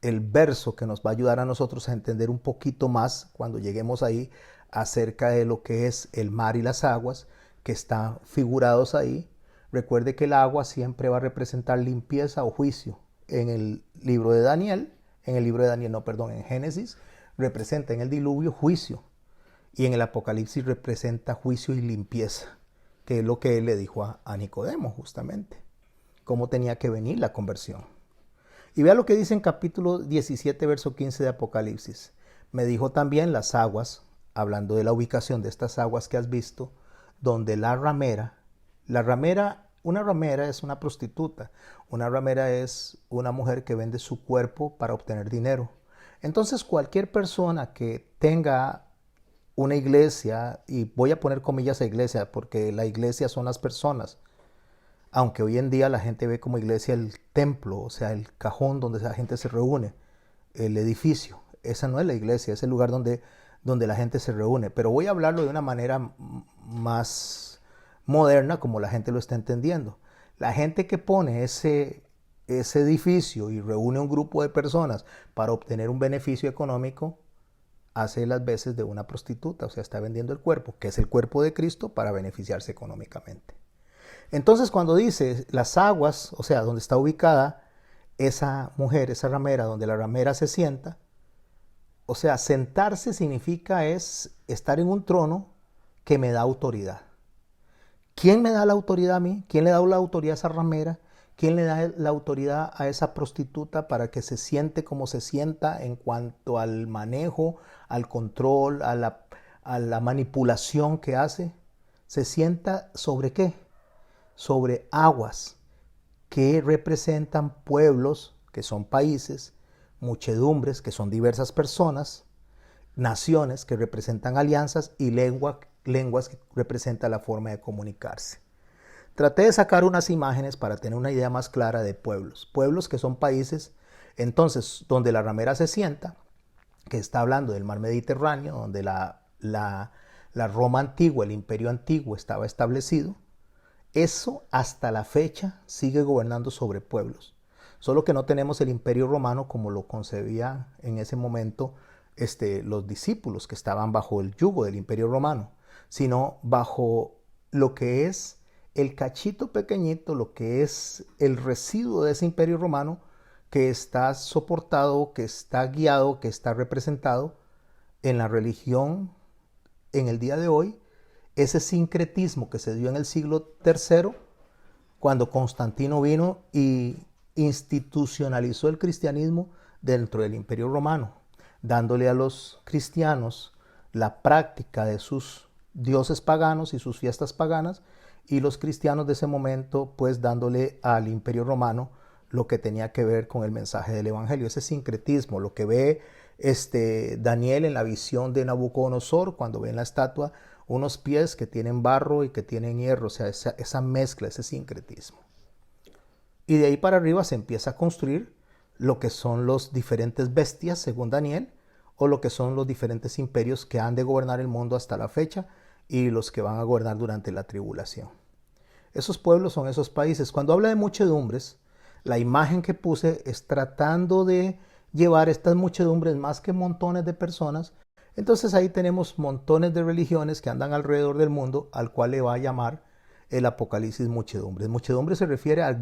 el verso que nos va a ayudar a nosotros a entender un poquito más cuando lleguemos ahí acerca de lo que es el mar y las aguas que están figurados ahí. Recuerde que el agua siempre va a representar limpieza o juicio. En el libro de Daniel, en Génesis, representa en el diluvio juicio. Y en el Apocalipsis representa juicio y limpieza, que es lo que él le dijo a Nicodemo justamente, cómo tenía que venir la conversión. Y vea lo que dice en capítulo 17, verso 15 de Apocalipsis. Me dijo también las aguas, hablando de la ubicación de estas aguas que has visto, donde la ramera Una ramera es una prostituta. Una ramera es una mujer que vende su cuerpo para obtener dinero. Entonces, cualquier persona que tenga una iglesia, y voy a poner comillas a iglesia porque la iglesia son las personas, aunque hoy en día la gente ve como iglesia el templo, o sea, el cajón donde la gente se reúne, el edificio. Esa no es la iglesia, es el lugar donde la gente se reúne. Pero voy a hablarlo de una manera más moderna, como la gente lo está entendiendo. La gente que pone ese edificio y reúne un grupo de personas para obtener un beneficio económico, hace las veces de una prostituta, o sea, está vendiendo el cuerpo, que es el cuerpo de Cristo, para beneficiarse económicamente. Entonces, cuando dice las aguas, o sea, donde está ubicada esa mujer, esa ramera, donde la ramera se sienta, o sea, sentarse significa es estar en un trono que me da autoridad. ¿Quién me da la autoridad a mí? ¿Quién le da la autoridad a esa ramera? ¿Quién le da la autoridad a esa prostituta para que se siente como se sienta en cuanto al manejo, al control, a la manipulación que hace? ¿Se sienta sobre qué? Sobre aguas que representan pueblos, que son países, muchedumbres, que son diversas personas, naciones que representan alianzas y lenguas que representan la forma de comunicarse. Traté de sacar unas imágenes para tener una idea más clara de pueblos. Pueblos que son países, entonces, donde la ramera se sienta, que está hablando del mar Mediterráneo, donde la Roma antigua, el imperio antiguo estaba establecido. Eso hasta la fecha sigue gobernando sobre pueblos. Solo que no tenemos el imperio romano como lo concebía en ese momento los discípulos que estaban bajo el yugo del imperio romano, sino bajo lo que es el cachito pequeñito, lo que es el residuo de ese imperio romano que está soportado, que está guiado, que está representado en la religión en el día de hoy, ese sincretismo que se dio en el siglo III, cuando Constantino vino y institucionalizó el cristianismo dentro del imperio romano, dándole a los cristianos la práctica de sus dioses paganos y sus fiestas paganas, y los cristianos de ese momento pues dándole al imperio romano lo que tenía que ver con el mensaje del evangelio, ese sincretismo, lo que ve Daniel en la visión de Nabucodonosor cuando ve en la estatua unos pies que tienen barro y que tienen hierro, o sea, esa mezcla, ese sincretismo. Y de ahí para arriba se empieza a construir lo que son los diferentes bestias, según Daniel, o lo que son los diferentes imperios que han de gobernar el mundo hasta la fecha y los que van a gobernar durante la tribulación. Esos pueblos son esos países. Cuando habla de muchedumbres, la imagen que puse es tratando de llevar estas muchedumbres más que montones de personas. Entonces ahí tenemos montones de religiones que andan alrededor del mundo, al cual le va a llamar el Apocalipsis muchedumbres. Muchedumbres se refiere a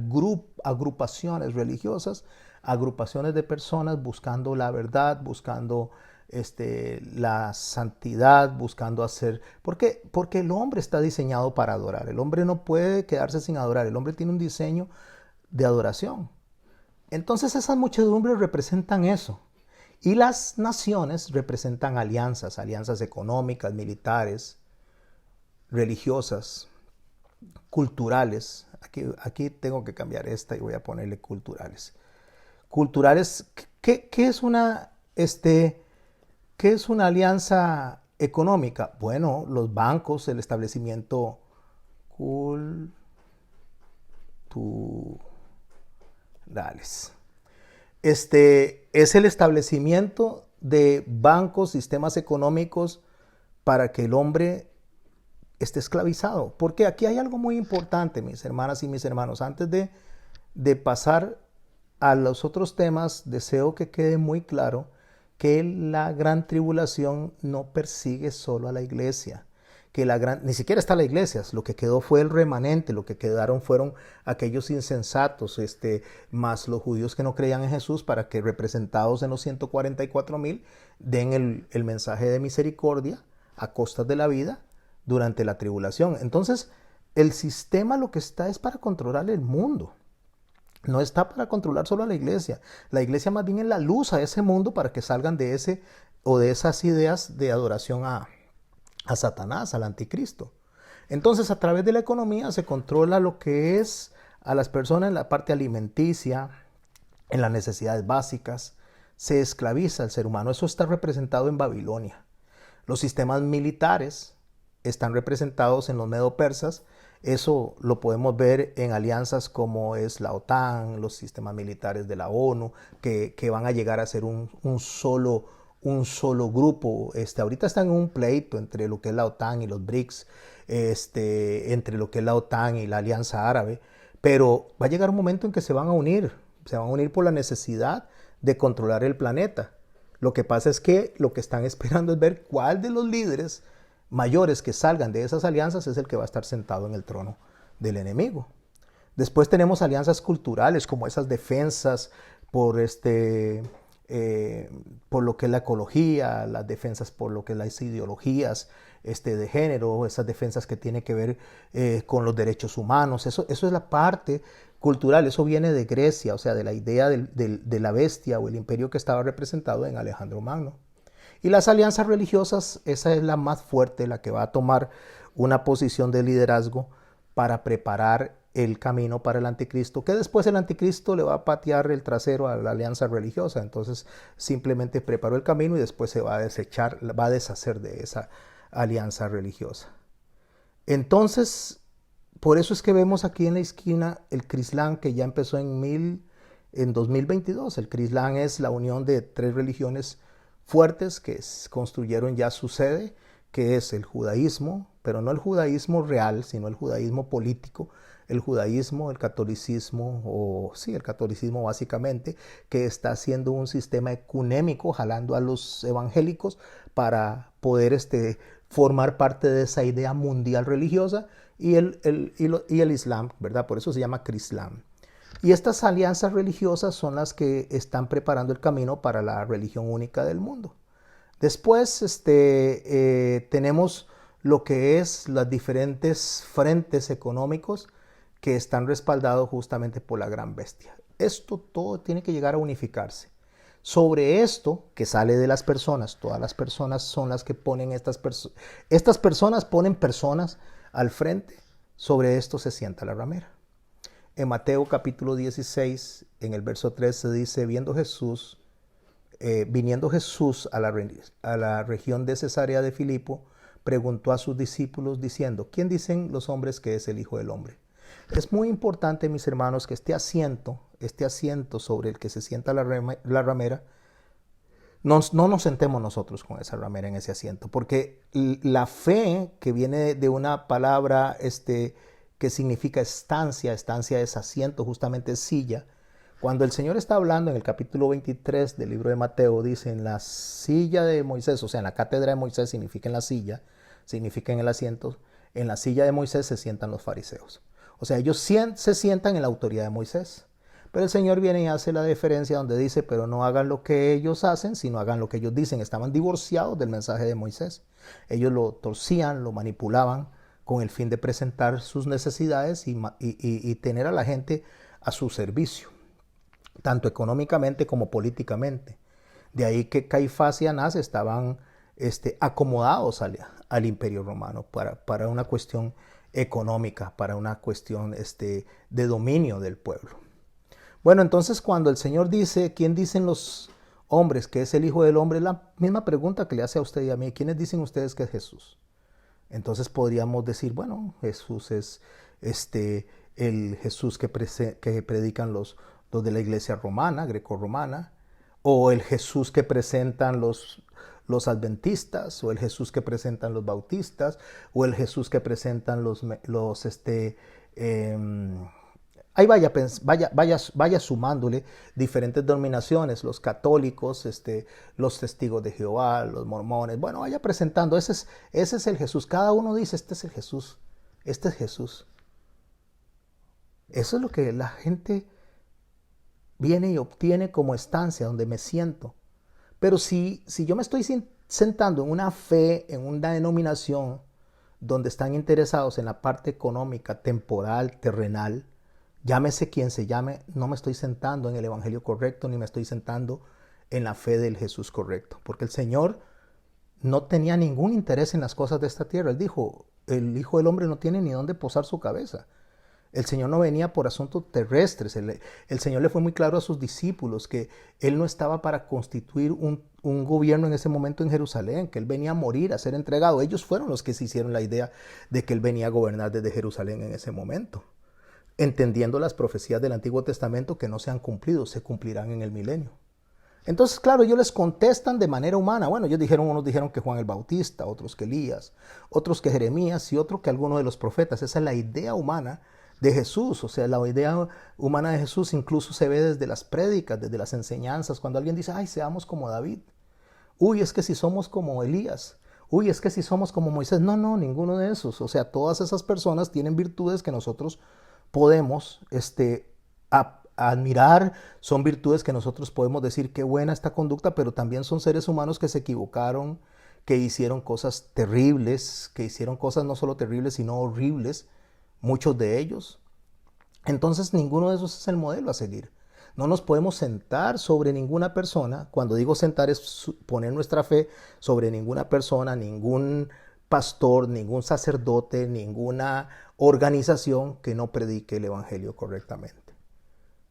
agrupaciones religiosas, agrupaciones de personas buscando la verdad, buscando la santidad, buscando hacer... ¿Por qué? Porque el hombre está diseñado para adorar. El hombre no puede quedarse sin adorar. El hombre tiene un diseño de adoración. Entonces esas muchedumbres representan eso. Y las naciones representan alianzas, alianzas económicas, militares, religiosas, culturales. Aquí tengo que cambiar esta y voy a ponerle culturales. Culturales, ¿qué es ¿qué es una alianza económica? Bueno, los bancos, el establecimiento culturales. Es el establecimiento de bancos, sistemas económicos para que el hombre esté esclavizado. Porque aquí hay algo muy importante, mis hermanas y mis hermanos. Antes de pasar a los otros temas, deseo que quede muy claro que la gran tribulación no persigue solo a la iglesia. Que ni siquiera está la iglesia, lo que quedó fue el remanente, lo que quedaron fueron aquellos insensatos, más los judíos que no creían en Jesús, para que representados en los 144,000 den el mensaje de misericordia a costas de la vida durante la tribulación. Entonces, el sistema lo que está es para controlar el mundo. No está para controlar solo a la iglesia. La iglesia más bien es la luz a ese mundo para que salgan de ese o de esas ideas de adoración a Satanás, al anticristo. Entonces, a través de la economía se controla lo que es a las personas en la parte alimenticia, en las necesidades básicas, se esclaviza al ser humano. Eso está representado en Babilonia. Los sistemas militares están representados en los medo-persas. Eso lo podemos ver en alianzas como es la OTAN, los sistemas militares de la ONU, que van a llegar a ser un solo grupo. Ahorita están en un pleito entre lo que es la OTAN y los BRICS, entre lo que es la OTAN y la Alianza Árabe, pero va a llegar un momento en que se van a unir por la necesidad de controlar el planeta. Lo que pasa es que lo que están esperando es ver cuál de los líderes mayores que salgan de esas alianzas es el que va a estar sentado en el trono del enemigo. Después tenemos alianzas culturales como esas defensas por lo que es la ecología, las defensas por lo que es las ideologías de género, esas defensas que tienen que ver con los derechos humanos. Eso es la parte cultural, eso viene de Grecia, o sea, de la idea de la bestia o el imperio que estaba representado en Alejandro Magno. Y las alianzas religiosas, esa es la más fuerte, la que va a tomar una posición de liderazgo para preparar el camino para el anticristo, que después el anticristo le va a patear el trasero a la alianza religiosa. Entonces simplemente preparó el camino y después se va a va a deshacer de esa alianza religiosa. Entonces, por eso es que vemos aquí en la esquina el Crislán, que ya empezó en 2022. El Crislán es la unión de tres religiones fuertes que construyeron ya su sede, que es el judaísmo, pero no el judaísmo real, sino el judaísmo político, el judaísmo, el catolicismo, el catolicismo básicamente, que está haciendo un sistema ecuménico, jalando a los evangélicos para poder formar parte de esa idea mundial religiosa, y el Islam, ¿verdad? Por eso se llama Crislán. Y estas alianzas religiosas son las que están preparando el camino para la religión única del mundo. Después tenemos lo que es los diferentes frentes económicos que están respaldados justamente por la gran bestia. Esto todo tiene que llegar a unificarse. Sobre esto que sale de las personas, todas las personas son las que ponen estas personas ponen personas al frente, sobre esto se sienta la ramera. En Mateo capítulo 16, en el verso 13 dice, viniendo Jesús a la región de Cesarea de Filipo, preguntó a sus discípulos diciendo, ¿quién dicen los hombres que es el Hijo del Hombre? Es muy importante, mis hermanos, que este asiento sobre el que se sienta la ramera, no nos sentemos nosotros con esa ramera en ese asiento, porque la fe que viene de una palabra que significa estancia es asiento, justamente es silla. Cuando el Señor está hablando en el capítulo 23 del libro de Mateo, dice en la silla de Moisés, o sea, en la cátedra de Moisés significa en la silla, significa en el asiento, en la silla de Moisés se sientan los fariseos. O sea, ellos se sientan en la autoridad de Moisés. Pero el Señor viene y hace la diferencia donde dice, pero no hagan lo que ellos hacen, sino hagan lo que ellos dicen. Estaban divorciados del mensaje de Moisés. Ellos lo torcían, lo manipulaban con el fin de presentar sus necesidades y tener a la gente a su servicio, tanto económicamente como políticamente. De ahí que Caifás y Anás estaban acomodados al imperio romano para una cuestión económica, para una cuestión de dominio del pueblo. Bueno, entonces cuando el Señor dice, ¿quién dicen los hombres que es el Hijo del Hombre? La misma pregunta que le hace a usted y a mí, ¿quiénes dicen ustedes que es Jesús? Entonces podríamos decir, bueno, Jesús es el Jesús que predican los de la iglesia romana, grecorromana, o el Jesús que presentan los adventistas, o el Jesús que presentan los bautistas, o el Jesús que presentan ahí vaya sumándole diferentes denominaciones, los católicos, los testigos de Jehová, los mormones. Bueno, vaya presentando, ese es el Jesús. Cada uno dice, este es el Jesús, este es Jesús. Eso es lo que la gente viene y obtiene como estancia, donde me siento. Pero si yo me estoy sentando en una fe, en una denominación, donde están interesados en la parte económica, temporal, terrenal, llámese quien se llame, no me estoy sentando en el evangelio correcto, ni me estoy sentando en la fe del Jesús correcto. Porque el Señor no tenía ningún interés en las cosas de esta tierra. Él dijo, el Hijo del Hombre no tiene ni dónde posar su cabeza. El Señor no venía por asuntos terrestres. El Señor le fue muy claro a sus discípulos que Él no estaba para constituir un gobierno en ese momento en Jerusalén, que Él venía a morir, a ser entregado. Ellos fueron los que se hicieron la idea de que Él venía a gobernar desde Jerusalén en ese momento, entendiendo las profecías del Antiguo Testamento que no se han cumplido, se cumplirán en el milenio. Entonces, claro, ellos les contestan de manera humana. Bueno, unos dijeron que Juan el Bautista, otros que Elías, otros que Jeremías y otros que alguno de los profetas. Esa es la idea humana de Jesús. O sea, la idea humana de Jesús incluso se ve desde las prédicas, desde las enseñanzas. Cuando alguien dice, ay, seamos como David. Uy, es que si somos como Elías. Uy, es que si somos como Moisés. No, no, ninguno de esos. O sea, todas esas personas tienen virtudes que nosotros podemos admirar, son virtudes que nosotros podemos decir qué buena esta conducta, pero también son seres humanos que se equivocaron, que hicieron cosas terribles, que hicieron cosas no solo terribles, sino horribles, muchos de ellos. Entonces ninguno de esos es el modelo a seguir. No nos podemos sentar sobre ninguna persona. Cuando digo sentar es poner nuestra fe sobre ninguna persona, ningún pastor, ningún sacerdote, ninguna organización que no predique el evangelio correctamente.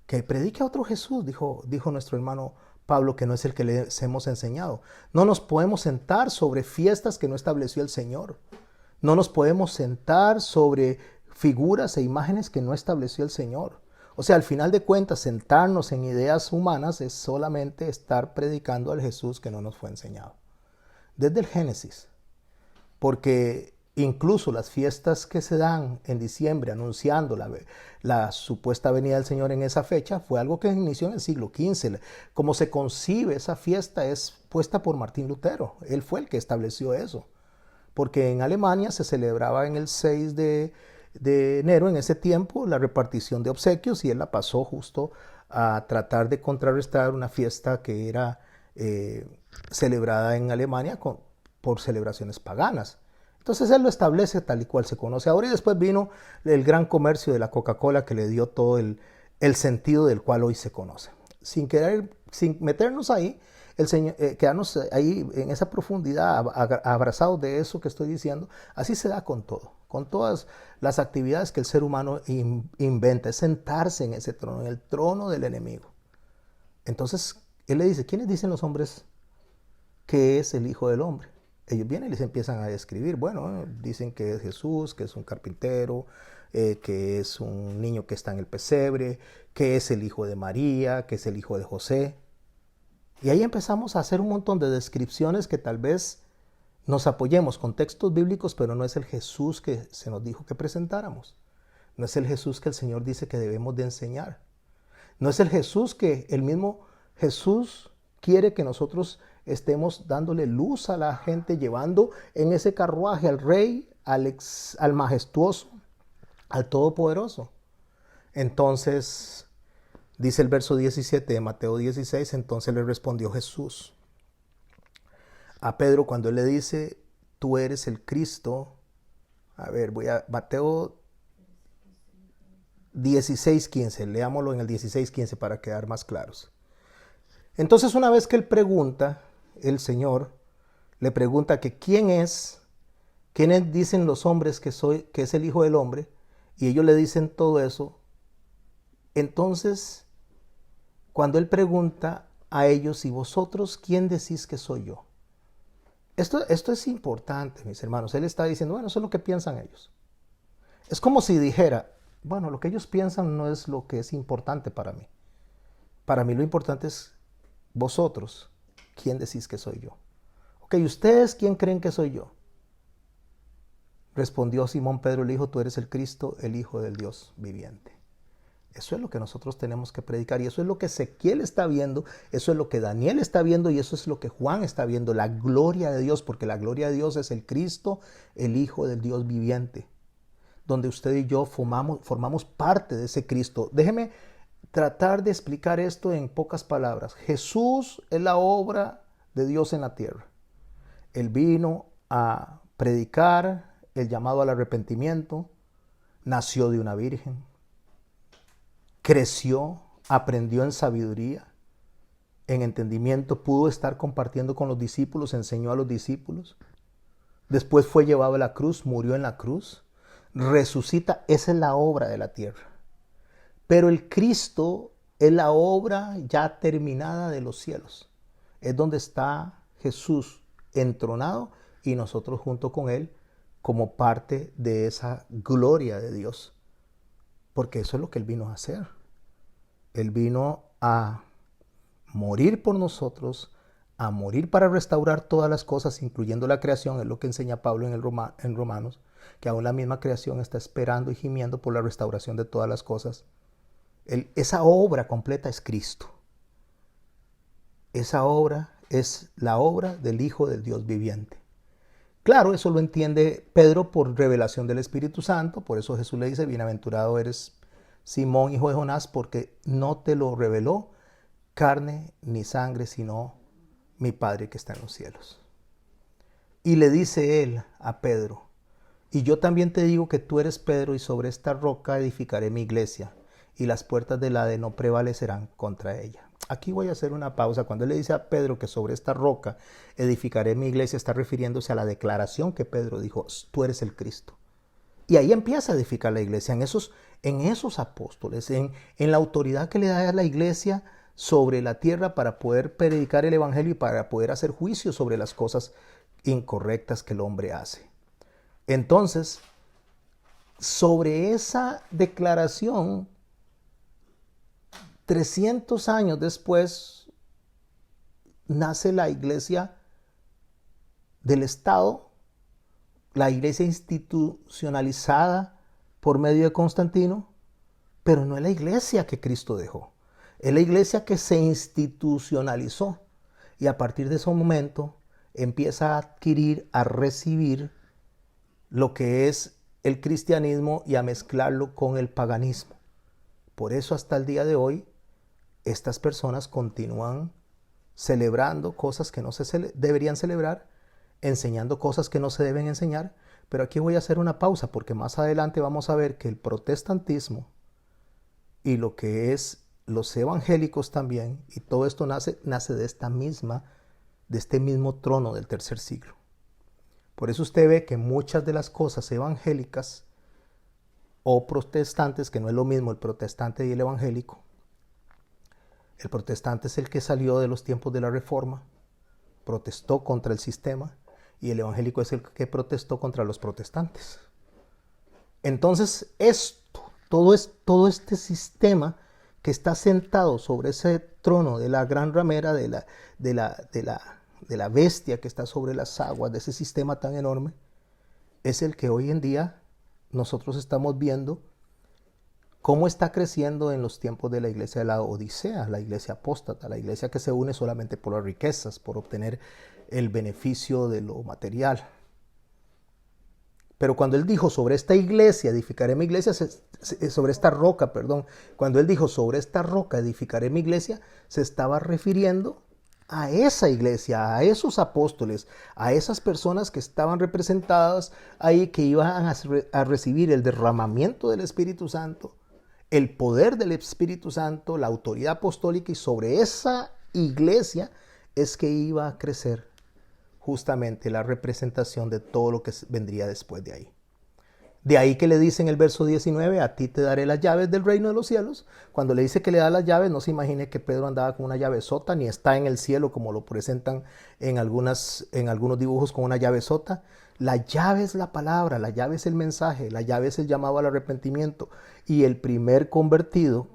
Que predique a otro Jesús, dijo nuestro hermano Pablo, que no es el que les hemos enseñado. No nos podemos sentar sobre fiestas que no estableció el Señor. No nos podemos sentar sobre figuras e imágenes que no estableció el Señor. O sea, al final de cuentas, sentarnos en ideas humanas es solamente estar predicando al Jesús que no nos fue enseñado. Desde el Génesis. Porque incluso las fiestas que se dan en diciembre anunciando la supuesta venida del Señor en esa fecha fue algo que inició en el siglo XV. Como se concibe esa fiesta es puesta por Martín Lutero. Él fue el que estableció eso. Porque en Alemania se celebraba en el 6 de enero, en ese tiempo, la repartición de obsequios y él la pasó justo a tratar de contrarrestar una fiesta que era celebrada en Alemania por celebraciones paganas. Entonces él lo establece tal y cual se conoce ahora y después vino el gran comercio de la Coca-Cola que le dio todo el sentido del cual hoy se conoce. Sin meternos ahí, quedarnos ahí en esa profundidad, abrazados de eso que estoy diciendo, así se da con todo, con todas las actividades que el ser humano inventa, es sentarse en ese trono, en el trono del enemigo. Entonces él le dice, ¿quiénes dicen los hombres que es el Hijo del Hombre? Ellos vienen y les empiezan a describir, bueno, dicen que es Jesús, que es un carpintero, que es un niño que está en el pesebre, que es el hijo de María, que es el hijo de José. Y ahí empezamos a hacer un montón de descripciones que tal vez nos apoyemos con textos bíblicos, pero no es el Jesús que se nos dijo que presentáramos. No es el Jesús que el Señor dice que debemos de enseñar. No es el Jesús que el mismo Jesús quiere que nosotros estemos dándole luz a la gente, llevando en ese carruaje al Rey, al majestuoso, al Todopoderoso. Entonces, dice el verso 17 de Mateo 16, entonces le respondió Jesús a Pedro cuando él le dice, tú eres el Cristo. A ver, Mateo 16:15, leámoslo en el 16:15 para quedar más claros. Entonces, una vez que él pregunta, el Señor le pregunta que quiénes dicen los hombres que es el Hijo del Hombre, y ellos le dicen todo eso. Entonces, cuando él pregunta a ellos, ¿y vosotros quién decís que soy yo? Esto es importante, mis hermanos. Él está diciendo, bueno, eso es lo que piensan ellos. Es como si dijera, bueno, lo que ellos piensan no es lo que es importante para mí. Para mí lo importante es vosotros, ¿quién decís que soy yo? Ok, ¿ustedes quién creen que soy yo? Respondió Simón Pedro, le dijo, tú eres el Cristo, el Hijo del Dios viviente. Eso es lo que nosotros tenemos que predicar y eso es lo que Ezequiel está viendo, eso es lo que Daniel está viendo y eso es lo que Juan está viendo, la gloria de Dios, porque la gloria de Dios es el Cristo, el Hijo del Dios viviente, donde usted y yo formamos parte de ese Cristo. Déjeme tratar de explicar esto en pocas palabras. Jesús es la obra de Dios en la tierra. Él vino a predicar el llamado al arrepentimiento, nació de una virgen, creció, aprendió en sabiduría, en entendimiento, pudo estar compartiendo con los discípulos, enseñó a los discípulos. después fue llevado a la cruz, murió en la cruz, resucita. Esa es la obra de la tierra. Pero el Cristo es la obra ya terminada de los cielos. Es donde está Jesús entronado y nosotros junto con Él como parte de esa gloria de Dios. Porque eso es lo que Él vino a hacer. Él vino a morir por nosotros, a morir para restaurar todas las cosas, incluyendo la creación. Es lo que enseña Pablo en Romanos, que aún la misma creación está esperando y gimiendo por la restauración de todas las cosas. Esa obra completa es Cristo. Esa obra es la obra del Hijo del Dios viviente. Claro, eso lo entiende Pedro por revelación del Espíritu Santo. Por eso Jesús le dice, bienaventurado eres Simón, hijo de Jonás, porque no te lo reveló carne ni sangre, sino mi Padre que está en los cielos. Y le dice él a Pedro, y yo también te digo que tú eres Pedro, y sobre esta roca edificaré mi iglesia, y las puertas del Hades no prevalecerán contra ella. Aquí voy a hacer una pausa. Cuando él le dice a Pedro que sobre esta roca edificaré mi iglesia, está refiriéndose a la declaración que Pedro dijo, tú eres el Cristo. Y ahí empieza a edificar la iglesia, en esos apóstoles, en la autoridad que le da a la iglesia sobre la tierra para poder predicar el evangelio y para poder hacer juicio sobre las cosas incorrectas que el hombre hace. Entonces, sobre esa declaración, 300 años después, nace la iglesia del Estado, la iglesia institucionalizada por medio de Constantino, pero no es la iglesia que Cristo dejó. Es la iglesia que se institucionalizó y a partir de ese momento empieza a adquirir, a recibir lo que es el cristianismo y a mezclarlo con el paganismo. Por eso hasta el día de hoy estas personas continúan celebrando cosas que no se deberían celebrar, enseñando cosas que no se deben enseñar. Pero aquí voy a hacer una pausa porque más adelante vamos a ver que el protestantismo y lo que es los evangélicos también, y todo esto nace de este mismo trono del tercer siglo. Por eso usted ve que muchas de las cosas evangélicas o protestantes, que no es lo mismo el protestante y el evangélico, el protestante es el que salió de los tiempos de la Reforma, protestó contra el sistema, y el evangélico es el que protestó contra los protestantes. Entonces todo este sistema que está sentado sobre ese trono de la gran ramera, de la bestia que está sobre las aguas, de ese sistema tan enorme, es el que hoy en día nosotros estamos viendo cómo está creciendo en los tiempos de la iglesia de la Odisea, la iglesia apóstata, la iglesia que se une solamente por las riquezas, por obtener el beneficio de lo material. Pero cuando él dijo sobre esta iglesia, edificaré mi iglesia, sobre esta roca, perdón, cuando él dijo sobre esta roca edificaré mi iglesia, se estaba refiriendo a esa iglesia, a esos apóstoles, a esas personas que estaban representadas ahí, que iban a recibir el derramamiento del Espíritu Santo, el poder del Espíritu Santo, la autoridad apostólica, y sobre esa iglesia es que iba a crecer justamente la representación de todo lo que vendría después de ahí. De ahí que le dice en el verso 19, a ti te daré las llaves del reino de los cielos. Cuando le dice que le da las llaves, no se imagine que Pedro andaba con una llave sota, ni está en el cielo como lo presentan en algunos dibujos con una llave sota. La llave es la palabra, la llave es el mensaje, la llave es el llamado al arrepentimiento. Y el primer convertido,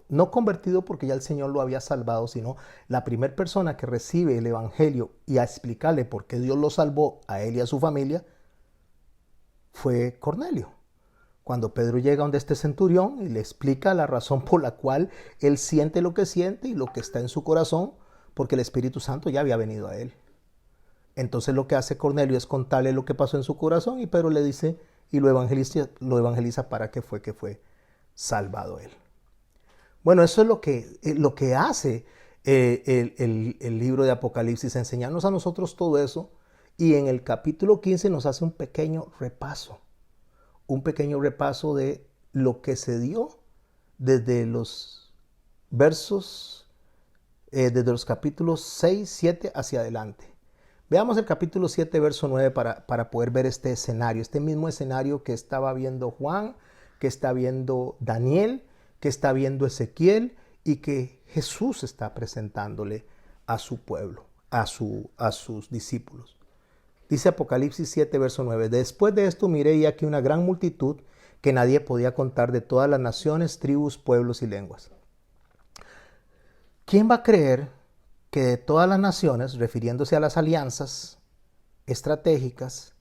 no convertido porque ya el Señor lo había salvado, sino la primera persona que recibe el evangelio y a explicarle por qué Dios lo salvó a él y a su familia, fue Cornelio. Cuando Pedro llega donde este centurión y le explica la razón por la cual él siente lo que siente y lo que está en su corazón, porque el Espíritu Santo ya había venido a él. Entonces lo que hace Cornelio es contarle lo que pasó en su corazón, y Pedro le dice y lo evangeliza para que fue salvado él. Bueno, eso es lo que hace el libro de Apocalipsis, enseñarnos a nosotros todo eso. Y en el capítulo 15 nos hace un pequeño repaso de lo que se dio desde los versos, desde los capítulos 6, 7 hacia adelante. Veamos el capítulo 7, verso 9 para poder ver este escenario, este mismo escenario que estaba viendo Juan, que está viendo Daniel, que está viendo Ezequiel y que Jesús está presentándole a su pueblo, a sus discípulos. Dice Apocalipsis 7, verso 9, después de esto miré y aquí una gran multitud que nadie podía contar de todas las naciones, tribus, pueblos y lenguas. ¿Quién va a creer que de todas las naciones, refiriéndose a las alianzas estratégicas,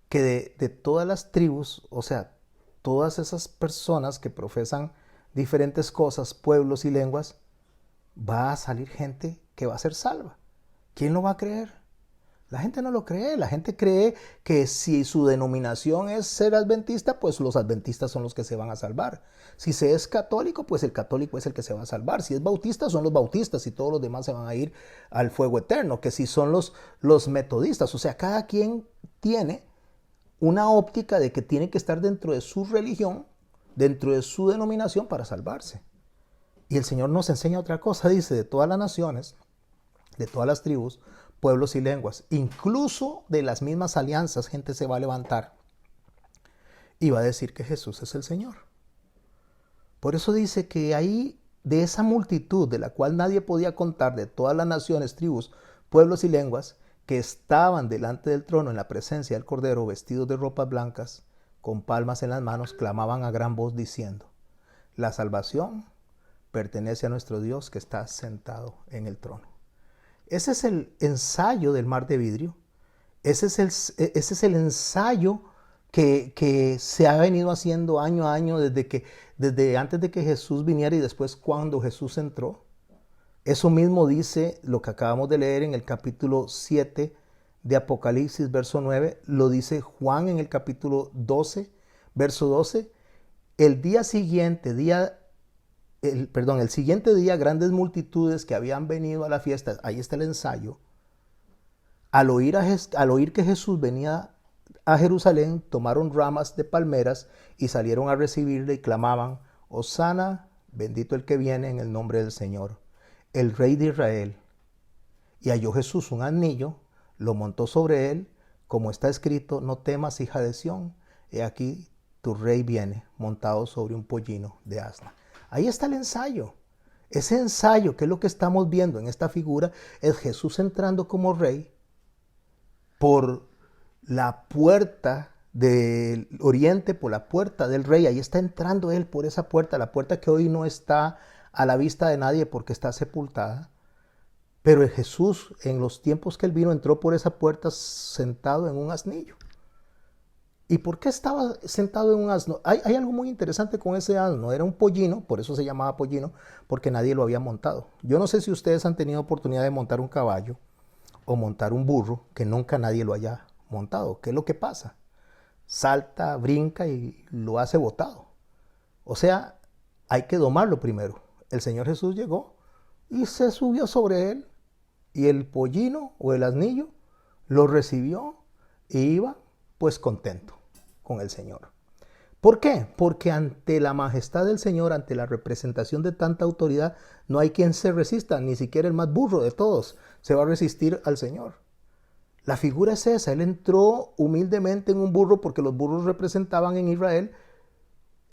que de todas las tribus, o sea, todas esas personas que profesan diferentes cosas, pueblos y lenguas, va a salir gente que va a ser salva? ¿Quién lo va a creer? La gente no lo cree, la gente cree que si su denominación es ser adventista, pues los adventistas son los que se van a salvar. Si se es católico, pues el católico es el que se va a salvar. Si es bautista, son los bautistas y todos los demás se van a ir al fuego eterno. Que si son los metodistas, o sea, cada quien tiene una óptica de que tiene que estar dentro de su religión, dentro de su denominación para salvarse. Y el Señor nos enseña otra cosa, dice, de todas las naciones, de todas las tribus, pueblos y lenguas, incluso de las mismas alianzas, gente se va a levantar y va a decir que Jesús es el Señor. Por eso dice que ahí, de esa multitud de la cual nadie podía contar, de todas las naciones, tribus, pueblos y lenguas, que estaban delante del trono en la presencia del Cordero, vestidos de ropas blancas, con palmas en las manos, clamaban a gran voz diciendo, la salvación pertenece a nuestro Dios que está sentado en el trono. Ese es el ensayo del mar de vidrio. Ese es el ensayo que se ha venido haciendo año a año desde antes de que Jesús viniera y después cuando Jesús entró. Eso mismo dice lo que acabamos de leer en el capítulo 7 de Apocalipsis, verso 9. Lo dice Juan en el capítulo 12, verso 12. El día siguiente, el siguiente día, grandes multitudes que habían venido a la fiesta, ahí está el ensayo, al oír que Jesús venía a Jerusalén, tomaron ramas de palmeras y salieron a recibirle y clamaban, Hosana, bendito el que viene en el nombre del Señor, el Rey de Israel. Y halló Jesús un asnillo, lo montó sobre él, como está escrito, no temas, hija de Sión, he aquí tu rey viene, montado sobre un pollino de asna. Ahí está el ensayo. Ese ensayo, que es lo que estamos viendo en esta figura, es Jesús entrando como rey por la puerta del oriente, por la puerta del rey. Ahí está entrando él por esa puerta, la puerta que hoy no está a la vista de nadie porque está sepultada. Pero Jesús, en los tiempos que él vino, entró por esa puerta sentado en un asnillo. ¿Y por qué estaba sentado en un asno? Hay algo muy interesante con ese asno. Era un pollino, por eso se llamaba pollino, porque nadie lo había montado. Yo no sé si ustedes han tenido oportunidad de montar un caballo o montar un burro, que nunca nadie lo haya montado. ¿Qué es lo que pasa? Salta, brinca y lo hace botado. O sea, hay que domarlo primero. El Señor Jesús llegó y se subió sobre él. Y el pollino o el asnillo lo recibió e iba pues contento con el Señor. ¿Por qué? Porque ante la majestad del Señor, ante la representación de tanta autoridad, no hay quien se resista, ni siquiera el más burro de todos se va a resistir al Señor. La figura es esa, él entró humildemente en un burro porque los burros representaban en Israel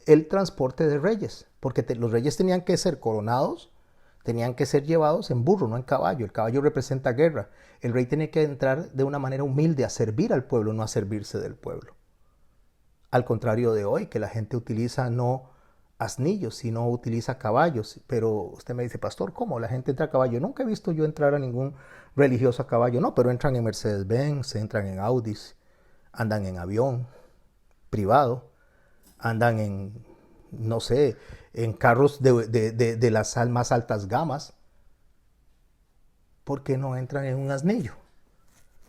el transporte de reyes, porque los reyes tenían que ser coronados, tenían que ser llevados en burro, no en caballo. El caballo representa guerra. El rey tenía que entrar de una manera humilde a servir al pueblo, no a servirse del pueblo. Al contrario de hoy, que la gente utiliza no asnillos, sino utiliza caballos. Pero usted me dice, pastor, ¿cómo la gente entra a caballo? Nunca he visto yo entrar a ningún religioso a caballo. No, pero entran en Mercedes-Benz, entran en Audis, andan en avión privado, andan en, no sé, en carros de las más altas gamas. ¿Por qué no entran en un asnillo?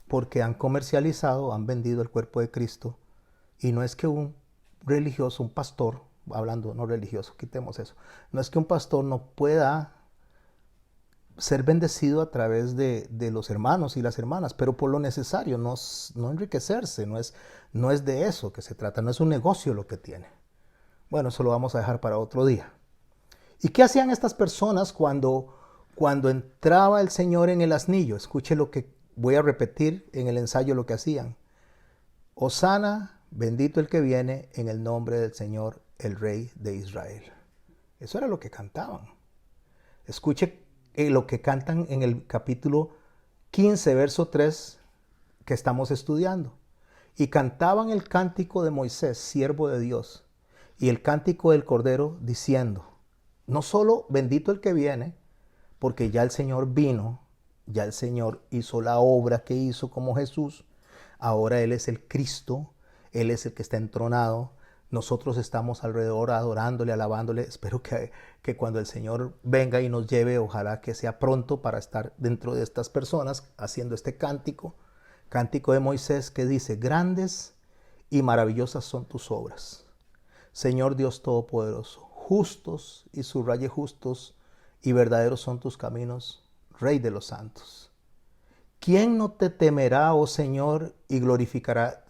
Porque han comercializado, han vendido el cuerpo de Cristo. Y no es que un religioso, un pastor, hablando no religioso, quitemos eso, no es que un pastor no pueda ser bendecido a través de los hermanos y las hermanas, pero por lo necesario, no enriquecerse, no es de eso que se trata, no es un negocio lo que tiene. Bueno, eso lo vamos a dejar para otro día. ¿Y qué hacían estas personas cuando entraba el Señor en el asnillo? Escuche lo que voy a repetir en el ensayo lo que hacían. Hosana, bendito el que viene en el nombre del Señor, el Rey de Israel. Eso era lo que cantaban. Escuche lo que cantan en el capítulo 15, verso 3, que estamos estudiando. Y cantaban el cántico de Moisés, siervo de Dios, y el cántico del Cordero, diciendo, no solo bendito el que viene, porque ya el Señor vino, ya el Señor hizo la obra que hizo como Jesús, ahora Él es el Cristo, Él es el que está entronado, nosotros estamos alrededor adorándole, alabándole. Espero que cuando el Señor venga y nos lleve, ojalá que sea pronto para estar dentro de estas personas haciendo este cántico de Moisés que dice, grandes y maravillosas son tus obras, Señor Dios Todopoderoso, justos y subraye justos y verdaderos son tus caminos, Rey de los santos. ¿Quién no te temerá, oh Señor, y glorificará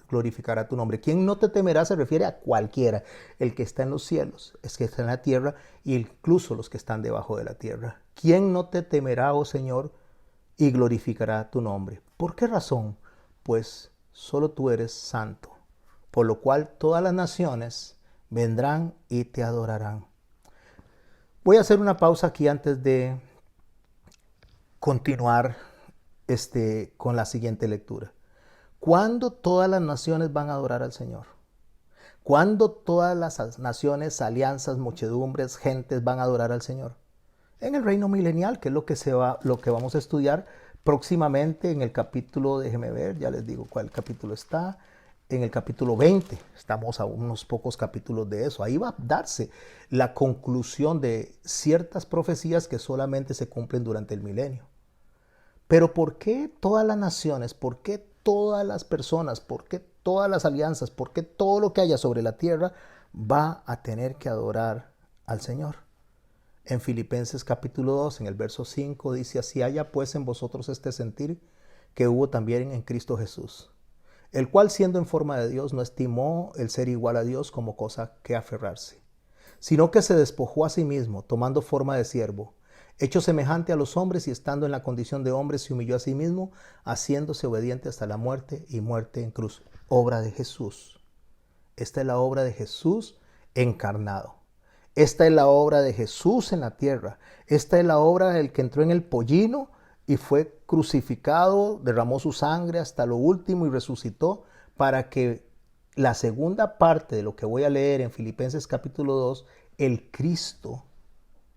tu nombre? ¿Quién no te temerá? Se refiere a cualquiera, el que está en los cielos, el que está en la tierra, e incluso los que están debajo de la tierra. ¿Quién no te temerá, oh Señor, y glorificará tu nombre? ¿Por qué razón? Pues solo tú eres santo, por lo cual todas las naciones vendrán y te adorarán. Voy a hacer una pausa aquí antes de continuar con la siguiente lectura. ¿Cuándo todas las naciones van a adorar al Señor? ¿Cuándo todas las naciones, alianzas, muchedumbres, gentes van a adorar al Señor? En el reino milenial, que es lo que vamos a estudiar próximamente en el capítulo, déjeme ver, ya les digo cuál capítulo está, en el capítulo 20, estamos a unos pocos capítulos de eso. Ahí va a darse la conclusión de ciertas profecías que solamente se cumplen durante el milenio. Pero ¿por qué todas las naciones? ¿Por qué todas las personas? ¿Por qué todas las alianzas? ¿Por qué todo lo que haya sobre la tierra va a tener que adorar al Señor? En Filipenses capítulo 2, en el verso 5, dice, así haya pues en vosotros este sentir que hubo también en Cristo Jesús, el cual siendo en forma de Dios no estimó el ser igual a Dios como cosa que aferrarse, sino que se despojó a sí mismo, tomando forma de siervo, hecho semejante a los hombres y estando en la condición de hombre se humilló a sí mismo, haciéndose obediente hasta la muerte y muerte en cruz. Obra de Jesús. Esta es la obra de Jesús encarnado. Esta es la obra de Jesús en la tierra. Esta es la obra del que entró en el pollino y fue crucificado, derramó su sangre hasta lo último y resucitó para que la segunda parte de lo que voy a leer en Filipenses capítulo 2, el Cristo,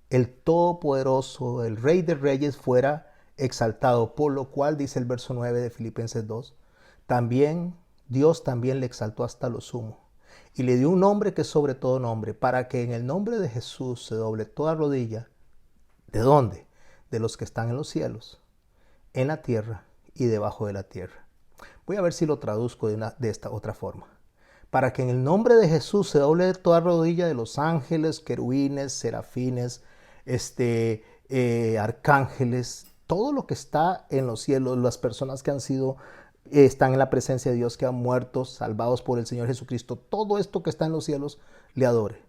el Todopoderoso, el Rey de Reyes fuera exaltado, por lo cual dice el verso 9 de Filipenses 2, también Dios también le exaltó hasta lo sumo y le dio un nombre que es sobre todo nombre, para que en el nombre de Jesús se doble toda rodilla. ¿De dónde? De los que están en los cielos, en la tierra y debajo de la tierra. Voy a ver si lo traduzco de esta otra forma. Para que en el nombre de Jesús se doble toda rodilla de los ángeles, querubines, serafines, arcángeles, todo lo que está en los cielos, las personas que están en la presencia de Dios, que han muerto, salvados por el Señor Jesucristo, todo esto que está en los cielos le adore.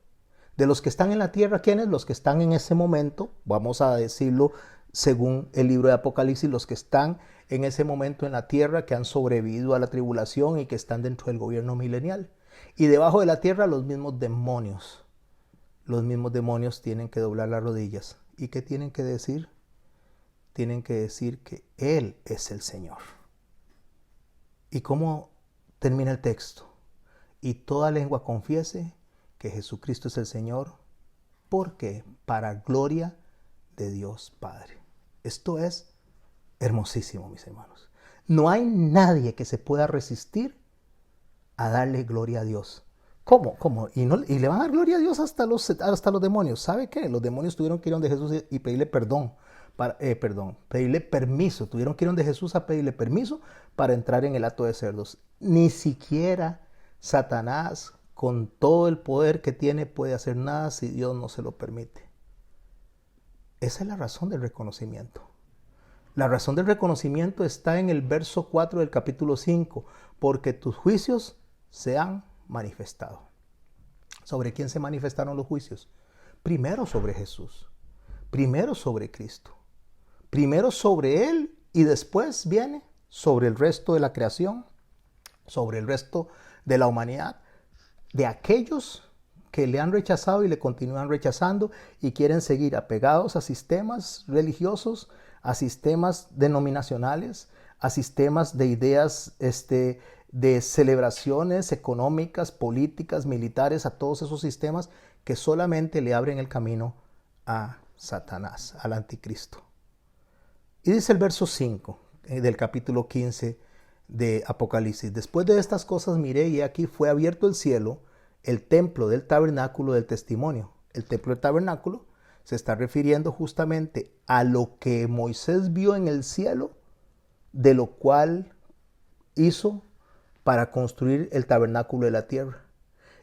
De los que están en la tierra, ¿quiénes? Los que están en ese momento, vamos a decirlo según el libro de Apocalipsis, los que están en ese momento en la tierra, que han sobrevivido a la tribulación y que están dentro del gobierno milenial. Y debajo de la tierra los mismos demonios. Los mismos demonios tienen que doblar las rodillas. ¿Y qué tienen que decir? Tienen que decir que Él es el Señor. ¿Y cómo termina el texto? Y toda lengua confiese que Jesucristo es el Señor. ¿Por qué? Para gloria de Dios Padre. Esto es hermosísimo, mis hermanos. No hay nadie que se pueda resistir a darle gloria a Dios. ¿Cómo? Y le van a dar gloria a Dios hasta los demonios. ¿Sabe qué? Los demonios tuvieron que ir donde Jesús y pedirle pedirle permiso. Tuvieron que ir donde Jesús a pedirle permiso para entrar en el hato de cerdos. Ni siquiera Satanás, con todo el poder que tiene, puede hacer nada si Dios no se lo permite. Esa es la razón del reconocimiento. La razón del reconocimiento está en el verso 4 del capítulo 5, porque tus juicios se han manifestado. ¿Sobre quién se manifestaron los juicios? Primero sobre Jesús, primero sobre Cristo, primero sobre Él y después viene sobre el resto de la creación, sobre el resto de la humanidad, de aquellos que le han rechazado y le continúan rechazando y quieren seguir apegados a sistemas religiosos, a sistemas denominacionales, a sistemas de ideas de celebraciones económicas, políticas, militares, a todos esos sistemas que solamente le abren el camino a Satanás, al anticristo. Y dice el verso 5 del capítulo 15 de Apocalipsis: después de estas cosas miré y aquí fue abierto el cielo, el templo del tabernáculo del testimonio. El templo del tabernáculo se está refiriendo justamente a lo que Moisés vio en el cielo, de lo cual hizo para construir el tabernáculo de la tierra.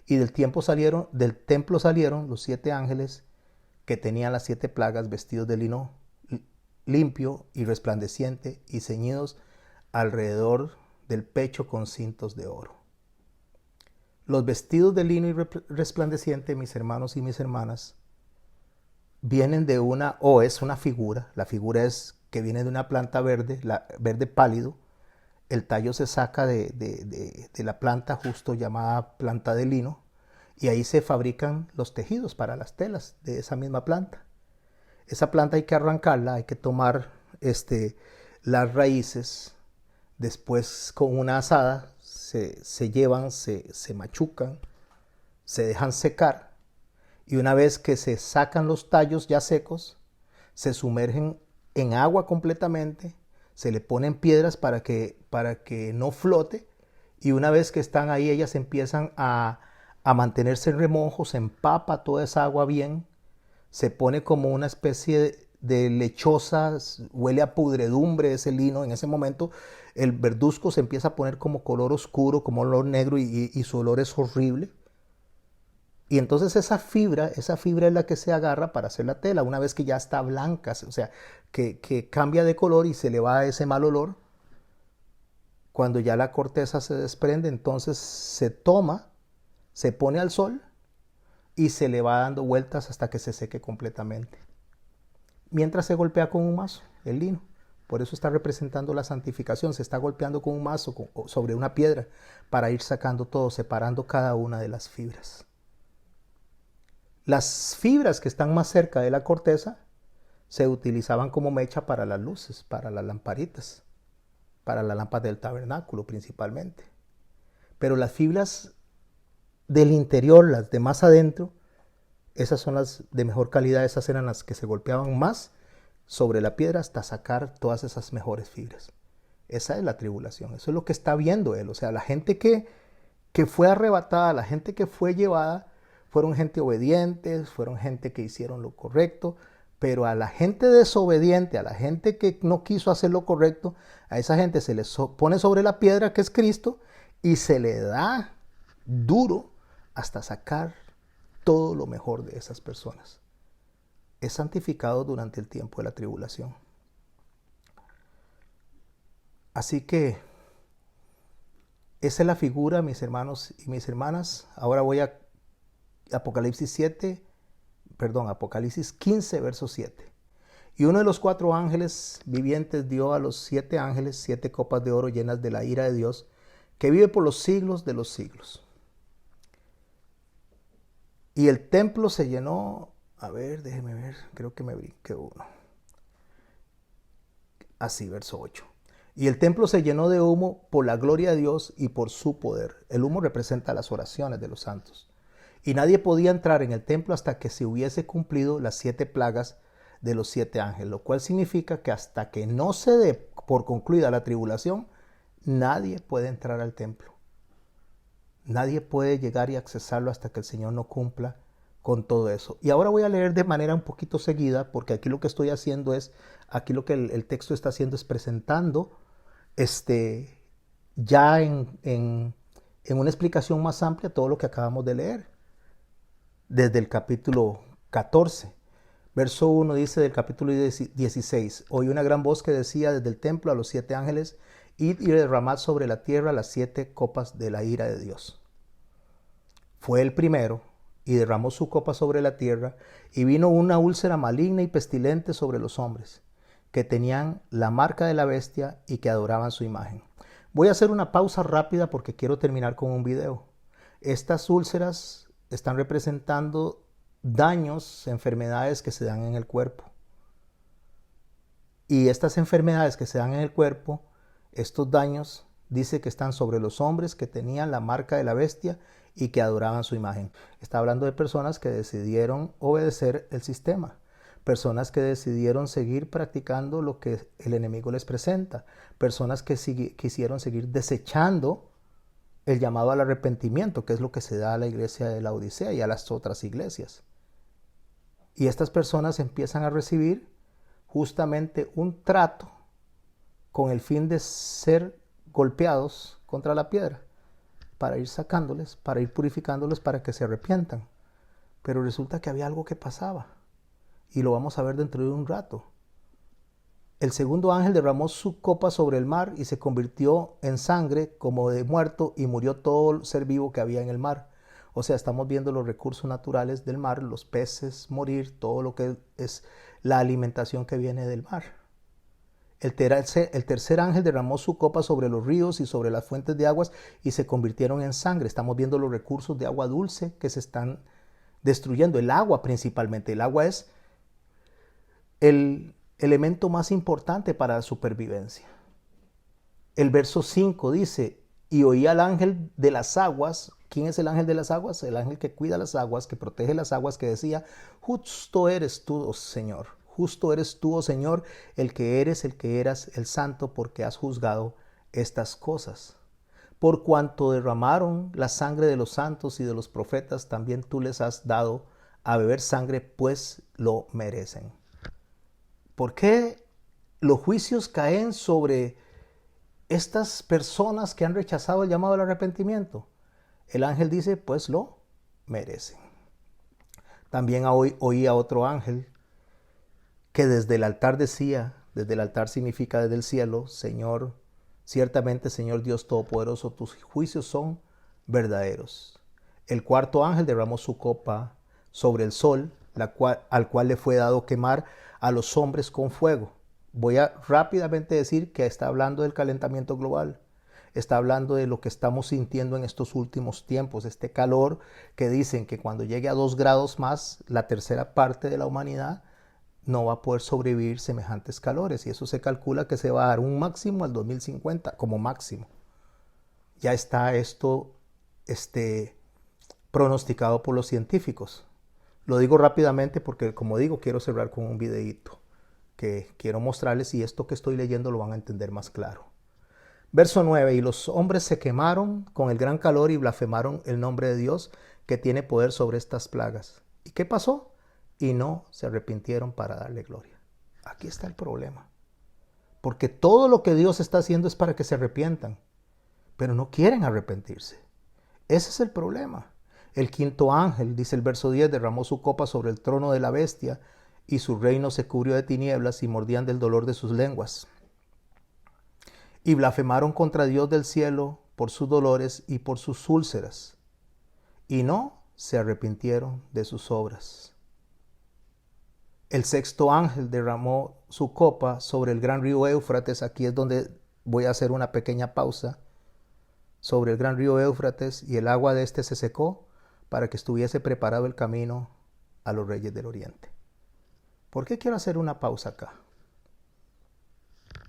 Y del templo salieron los 7 ángeles que tenían las 7 plagas, vestidos de lino limpio y resplandeciente y ceñidos alrededor del pecho con cintos de oro. Los vestidos de lino y resplandeciente, mis hermanos y mis hermanas, vienen de es una figura. La figura es que viene de una planta verde, verde pálido. El tallo se saca de la planta justo llamada planta de lino, y ahí se fabrican los tejidos para las telas de esa misma planta. Esa planta hay que arrancarla, hay que tomar las raíces, después con una asada se llevan, se machucan, se dejan secar, y una vez que se sacan los tallos ya secos, se sumergen en agua completamente, se le ponen piedras para que no flote, y una vez que están ahí ellas empiezan a mantenerse en remojo, se empapa toda esa agua bien, se pone como una especie de lechosa, huele a pudredumbre ese lino. En ese momento el verduzco se empieza a poner como color oscuro, como olor negro, y su olor es horrible. Y entonces esa fibra es la que se agarra para hacer la tela. Una vez que ya está blanca, o sea, que cambia de color y se le va ese mal olor, cuando ya la corteza se desprende, entonces se toma, se pone al sol y se le va dando vueltas hasta que se seque completamente. Mientras se golpea con un mazo, el lino. Por eso está representando la santificación. Se está golpeando con un mazo sobre una piedra para ir sacando todo, separando cada una de las fibras. Las fibras que están más cerca de la corteza se utilizaban como mecha para las luces, para las lamparitas, para las lámparas del tabernáculo principalmente. Pero las fibras del interior, las de más adentro, esas son las de mejor calidad. Esas eran las que se golpeaban más sobre la piedra hasta sacar todas esas mejores fibras. Esa es la tribulación, eso es lo que está viendo él. O sea, la gente que fue arrebatada, la gente que fue llevada, fueron gente obedientes, fueron gente que hicieron lo correcto, pero a la gente desobediente, a la gente que no quiso hacer lo correcto, a esa gente se le pone sobre la piedra que es Cristo y se le da duro hasta sacar todo lo mejor de esas personas. Es santificado durante el tiempo de la tribulación. Así que esa es la figura, mis hermanos y mis hermanas. Ahora voy a Apocalipsis 15, verso 7. Y uno de los 4 ángeles vivientes dio a los 7 ángeles 7 copas de oro llenas de la ira de Dios, que vive por los siglos de los siglos. Y el templo se llenó, déjeme ver, creo que me brinqué uno. Así, verso 8. Y el templo se llenó de humo por la gloria de Dios y por su poder. El humo representa las oraciones de los santos. Y nadie podía entrar en el templo hasta que se hubiese cumplido las 7 plagas de los 7 ángeles, lo cual significa que hasta que no se dé por concluida la tribulación, nadie puede entrar al templo. Nadie puede llegar y accesarlo hasta que el Señor no cumpla con todo eso. Y ahora voy a leer de manera un poquito seguida, porque aquí lo que estoy haciendo es, aquí lo que el texto está haciendo es presentando ya en una explicación más amplia todo lo que acabamos de leer. Desde el capítulo 14, verso 1 dice del capítulo 16: oí una gran voz que decía desde el templo a los 7 ángeles: id y derramad sobre la tierra las 7 copas de la ira de Dios. Fue el primero y derramó su copa sobre la tierra, y vino una úlcera maligna y pestilente sobre los hombres, que tenían la marca de la bestia y que adoraban su imagen. Voy a hacer una pausa rápida porque quiero terminar con un video. Estas úlceras están representando daños, enfermedades que se dan en el cuerpo. Y estas enfermedades que se dan en el cuerpo, estos daños, dice que están sobre los hombres que tenían la marca de la bestia y que adoraban su imagen. Está hablando de personas que decidieron obedecer el sistema, personas que decidieron seguir practicando lo que el enemigo les presenta, personas que quisieron seguir desechando el llamado al arrepentimiento, que es lo que se da a la iglesia de la Odisea y a las otras iglesias. Y estas personas empiezan a recibir justamente un trato con el fin de ser golpeados contra la piedra, para ir sacándoles, para ir purificándoles, para que se arrepientan. Pero resulta que había algo que pasaba, y lo vamos a ver dentro de un rato. El segundo ángel derramó su copa sobre el mar y se convirtió en sangre como de muerto, y murió todo el ser vivo que había en el mar. O sea, estamos viendo los recursos naturales del mar, los peces morir, todo lo que es la alimentación que viene del mar. El tercer ángel derramó su copa sobre los ríos y sobre las fuentes de aguas y se convirtieron en sangre. Estamos viendo los recursos de agua dulce que se están destruyendo. El agua principalmente. El agua es el elemento más importante para la supervivencia. El verso 5 dice, y oí al ángel de las aguas. ¿Quién es el ángel de las aguas? El ángel que cuida las aguas, que protege las aguas, que decía, justo eres tú, oh Señor. Justo eres tú, oh Señor, el que eres, el que eras, el santo, porque has juzgado estas cosas. Por cuanto derramaron la sangre de los santos y de los profetas, también tú les has dado a beber sangre, pues lo merecen. ¿Por qué los juicios caen sobre estas personas que han rechazado el llamado al arrepentimiento? El ángel dice, pues lo merecen. También oí a otro ángel que desde el altar decía, desde el altar significa desde el cielo, Señor, ciertamente Señor Dios Todopoderoso, tus juicios son verdaderos. El cuarto ángel derramó su copa sobre el sol, al cual le fue dado quemar a los hombres con fuego. Voy a rápidamente decir que está hablando del calentamiento global. Está hablando de lo que estamos sintiendo en estos últimos tiempos, este calor que dicen que cuando llegue a 2 grados más, la tercera parte de la humanidad no va a poder sobrevivir semejantes calores, y eso se calcula que se va a dar un máximo al 2050 como máximo. Ya está esto pronosticado por los científicos. Lo digo rápidamente porque, como digo, quiero cerrar con un videíto que quiero mostrarles, y esto que estoy leyendo lo van a entender más claro. Verso 9, y los hombres se quemaron con el gran calor y blasfemaron el nombre de Dios que tiene poder sobre estas plagas. ¿Y qué pasó? Y no se arrepintieron para darle gloria. Aquí está el problema. Porque todo lo que Dios está haciendo es para que se arrepientan, pero no quieren arrepentirse. Ese es el problema. El quinto ángel, dice el verso 10, derramó su copa sobre el trono de la bestia, y su reino se cubrió de tinieblas, y mordían del dolor de sus lenguas. Y blasfemaron contra Dios del cielo por sus dolores y por sus úlceras, y no se arrepintieron de sus obras. El sexto ángel derramó su copa sobre el gran río Éufrates. Aquí es donde voy a hacer una pequeña pausa. Sobre el gran río Éufrates, y el agua de este se secó para que estuviese preparado el camino a los reyes del oriente. ¿Por qué quiero hacer una pausa acá?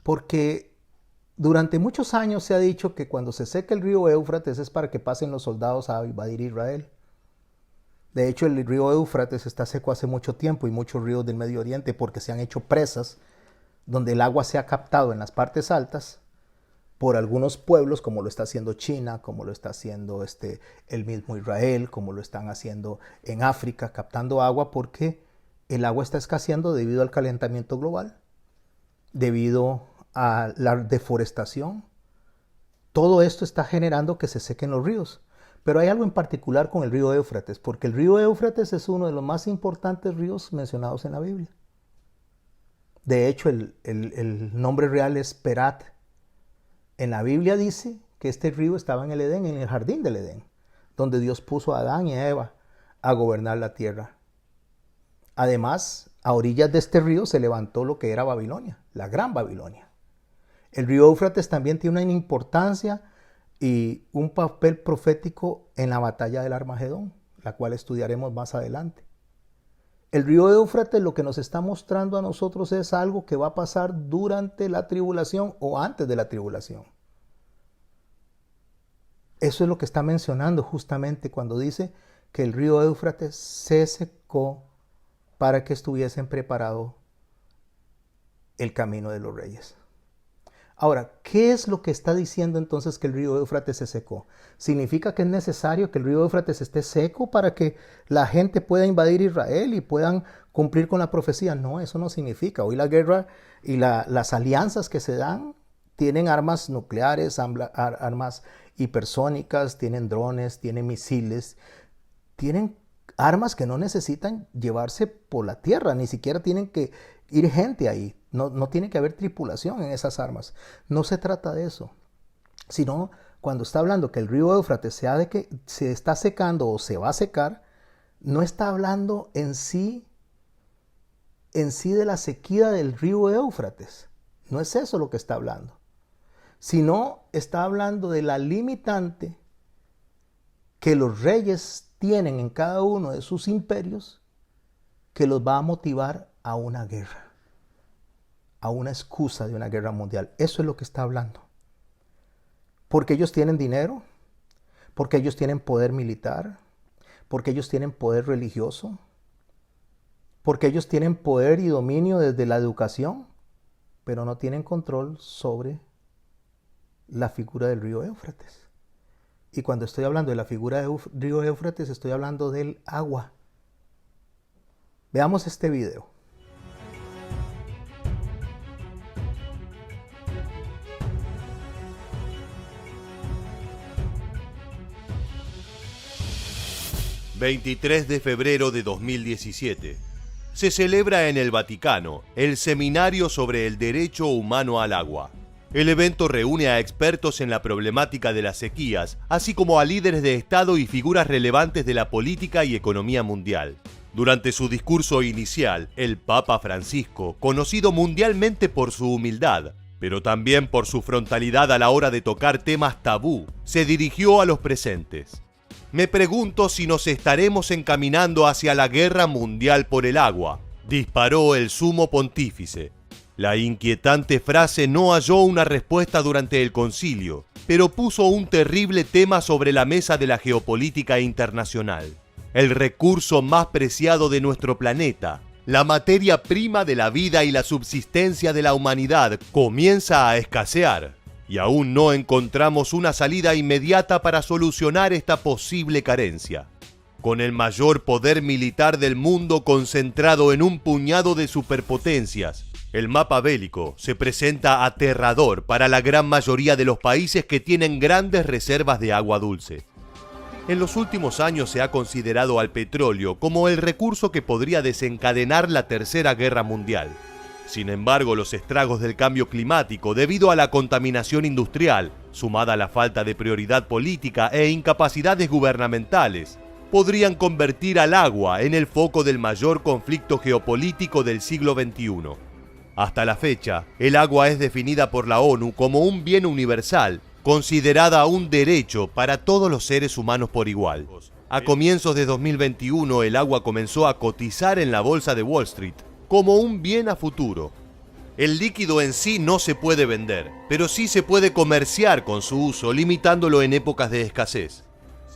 Porque durante muchos años se ha dicho que cuando se seca el río Éufrates es para que pasen los soldados a invadir Israel. De hecho, el río Éufrates está seco hace mucho tiempo, y muchos ríos del Medio Oriente, porque se han hecho presas donde el agua se ha captado en las partes altas por algunos pueblos, como lo está haciendo China, como lo está haciendo el mismo Israel, como lo están haciendo en África, captando agua, porque el agua está escaseando debido al calentamiento global, debido a la deforestación. Todo esto está generando que se sequen los ríos. Pero hay algo en particular con el río Éufrates, porque el río Éufrates es uno de los más importantes ríos mencionados en la Biblia. De hecho, el nombre real es Perat. En la Biblia dice que este río estaba en el Edén, en el jardín del Edén, donde Dios puso a Adán y a Eva a gobernar la tierra. Además, a orillas de este río se levantó lo que era Babilonia, la Gran Babilonia. El río Éufrates también tiene una importancia y un papel profético en la batalla del Armagedón, la cual estudiaremos más adelante. El río Éufrates lo que nos está mostrando a nosotros es algo que va a pasar durante la tribulación o antes de la tribulación. Eso es lo que está mencionando justamente cuando dice que el río Éufrates se secó para que estuviesen preparado el camino de los reyes. Ahora, ¿qué es lo que está diciendo entonces que el río Éufrates se secó? ¿Significa que es necesario que el río Éufrates esté seco para que la gente pueda invadir Israel y puedan cumplir con la profecía? No, eso no significa. Hoy la guerra y las alianzas que se dan tienen armas nucleares, armas hipersónicas, tienen drones, tienen misiles, tienen armas que no necesitan llevarse por la tierra, ni siquiera tienen que ir gente ahí. No tiene que haber tripulación en esas armas. No se trata de eso. Sino cuando está hablando que el río Éufrates se está secando o se va a secar, no está hablando en sí de la sequía del río Éufrates. No es eso lo que está hablando. Sino está hablando de la limitante que los reyes tienen en cada uno de sus imperios que los va a motivar a una guerra, a una excusa de una guerra mundial. Eso es lo que está hablando. Porque ellos tienen dinero, porque ellos tienen poder militar, porque ellos tienen poder religioso, porque ellos tienen poder y dominio desde la educación, pero no tienen control sobre la figura del río Éufrates. Y cuando estoy hablando de la figura del río Éufrates, estoy hablando del agua. Veamos este video. ...23 de febrero de 2017... se celebra en el Vaticano el Seminario sobre el Derecho Humano al Agua. El evento reúne a expertos en la problemática de las sequías, así como a líderes de Estado y figuras relevantes de la política y economía mundial. Durante su discurso inicial, el Papa Francisco, conocido mundialmente por su humildad, pero también por su frontalidad a la hora de tocar temas tabú, se dirigió a los presentes. Me pregunto si nos estaremos encaminando hacia la guerra mundial por el agua, disparó el sumo pontífice. La inquietante frase no halló una respuesta durante el concilio, pero puso un terrible tema sobre la mesa de la geopolítica internacional. El recurso más preciado de nuestro planeta, la materia prima de la vida y la subsistencia de la humanidad, comienza a escasear. Y aún no encontramos una salida inmediata para solucionar esta posible carencia. Con el mayor poder militar del mundo concentrado en un puñado de superpotencias, el mapa bélico se presenta aterrador para la gran mayoría de los países que tienen grandes reservas de agua dulce. En los últimos años se ha considerado al petróleo como el recurso que podría desencadenar la Tercera Guerra Mundial. Sin embargo, los estragos del cambio climático debido a la contaminación industrial, sumada a la falta de prioridad política e incapacidades gubernamentales, podrían convertir al agua en el foco del mayor conflicto geopolítico del siglo XXI. Hasta la fecha, el agua es definida por la ONU como un bien universal, considerada un derecho para todos los seres humanos por igual. A comienzos de 2021, el agua comenzó a cotizar en la bolsa de Wall Street como un bien a futuro. El líquido en sí no se puede vender, pero sí se puede comerciar con su uso, limitándolo en épocas de escasez.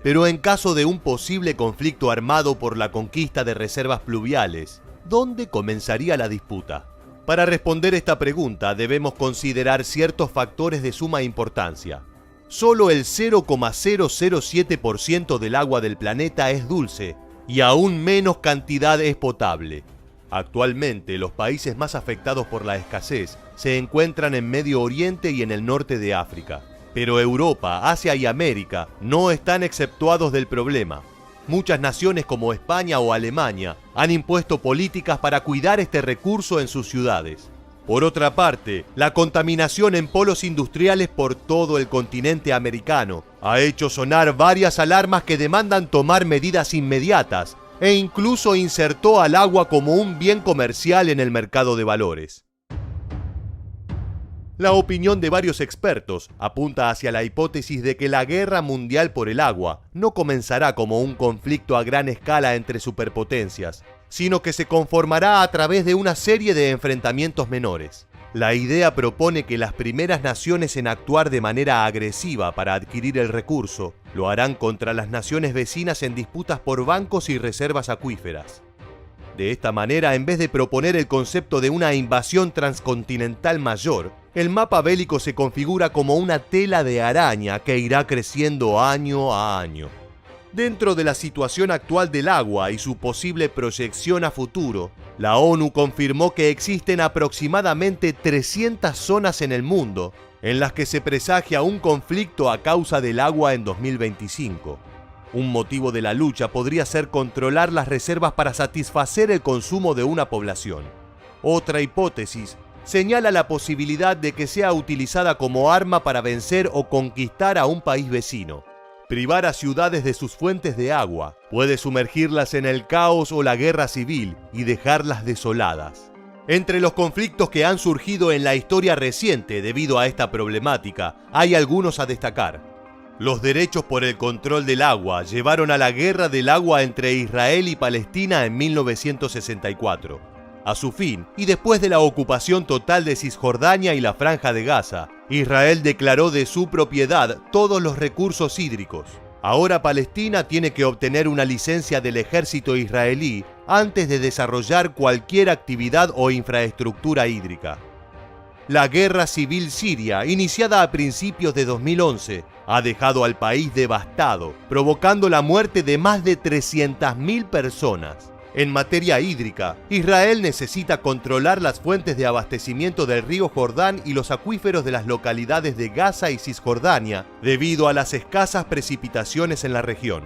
Pero en caso de un posible conflicto armado por la conquista de reservas pluviales, ¿dónde comenzaría la disputa? Para responder esta pregunta debemos considerar ciertos factores de suma importancia. Solo el 0,007% del agua del planeta es dulce y aún menos cantidad es potable. Actualmente, los países más afectados por la escasez se encuentran en Medio Oriente y en el norte de África. Pero Europa, Asia y América no están exceptuados del problema. Muchas naciones como España o Alemania han impuesto políticas para cuidar este recurso en sus ciudades. Por otra parte, la contaminación en polos industriales por todo el continente americano ha hecho sonar varias alarmas que demandan tomar medidas inmediatas e incluso insertó al agua como un bien comercial en el mercado de valores. La opinión de varios expertos apunta hacia la hipótesis de que la guerra mundial por el agua no comenzará como un conflicto a gran escala entre superpotencias, sino que se conformará a través de una serie de enfrentamientos menores. La idea propone que las primeras naciones en actuar de manera agresiva para adquirir el recurso lo harán contra las naciones vecinas en disputas por bancos y reservas acuíferas. De esta manera, en vez de proponer el concepto de una invasión transcontinental mayor, el mapa bélico se configura como una tela de araña que irá creciendo año a año. Dentro de la situación actual del agua y su posible proyección a futuro, la ONU confirmó que existen aproximadamente 300 zonas en el mundo en las que se presagia un conflicto a causa del agua en 2025. Un motivo de la lucha podría ser controlar las reservas para satisfacer el consumo de una población. Otra hipótesis señala la posibilidad de que sea utilizada como arma para vencer o conquistar a un país vecino. Privar a ciudades de sus fuentes de agua puede sumergirlas en el caos o la guerra civil y dejarlas desoladas. Entre los conflictos que han surgido en la historia reciente debido a esta problemática, hay algunos a destacar. Los derechos por el control del agua llevaron a la guerra del agua entre Israel y Palestina en 1964. A su fin, y después de la ocupación total de Cisjordania y la Franja de Gaza, Israel declaró de su propiedad todos los recursos hídricos. Ahora Palestina tiene que obtener una licencia del ejército israelí antes de desarrollar cualquier actividad o infraestructura hídrica. La guerra civil siria, iniciada a principios de 2011, ha dejado al país devastado, provocando la muerte de más de 300.000 personas. En materia hídrica, Israel necesita controlar las fuentes de abastecimiento del río Jordán y los acuíferos de las localidades de Gaza y Cisjordania, debido a las escasas precipitaciones en la región.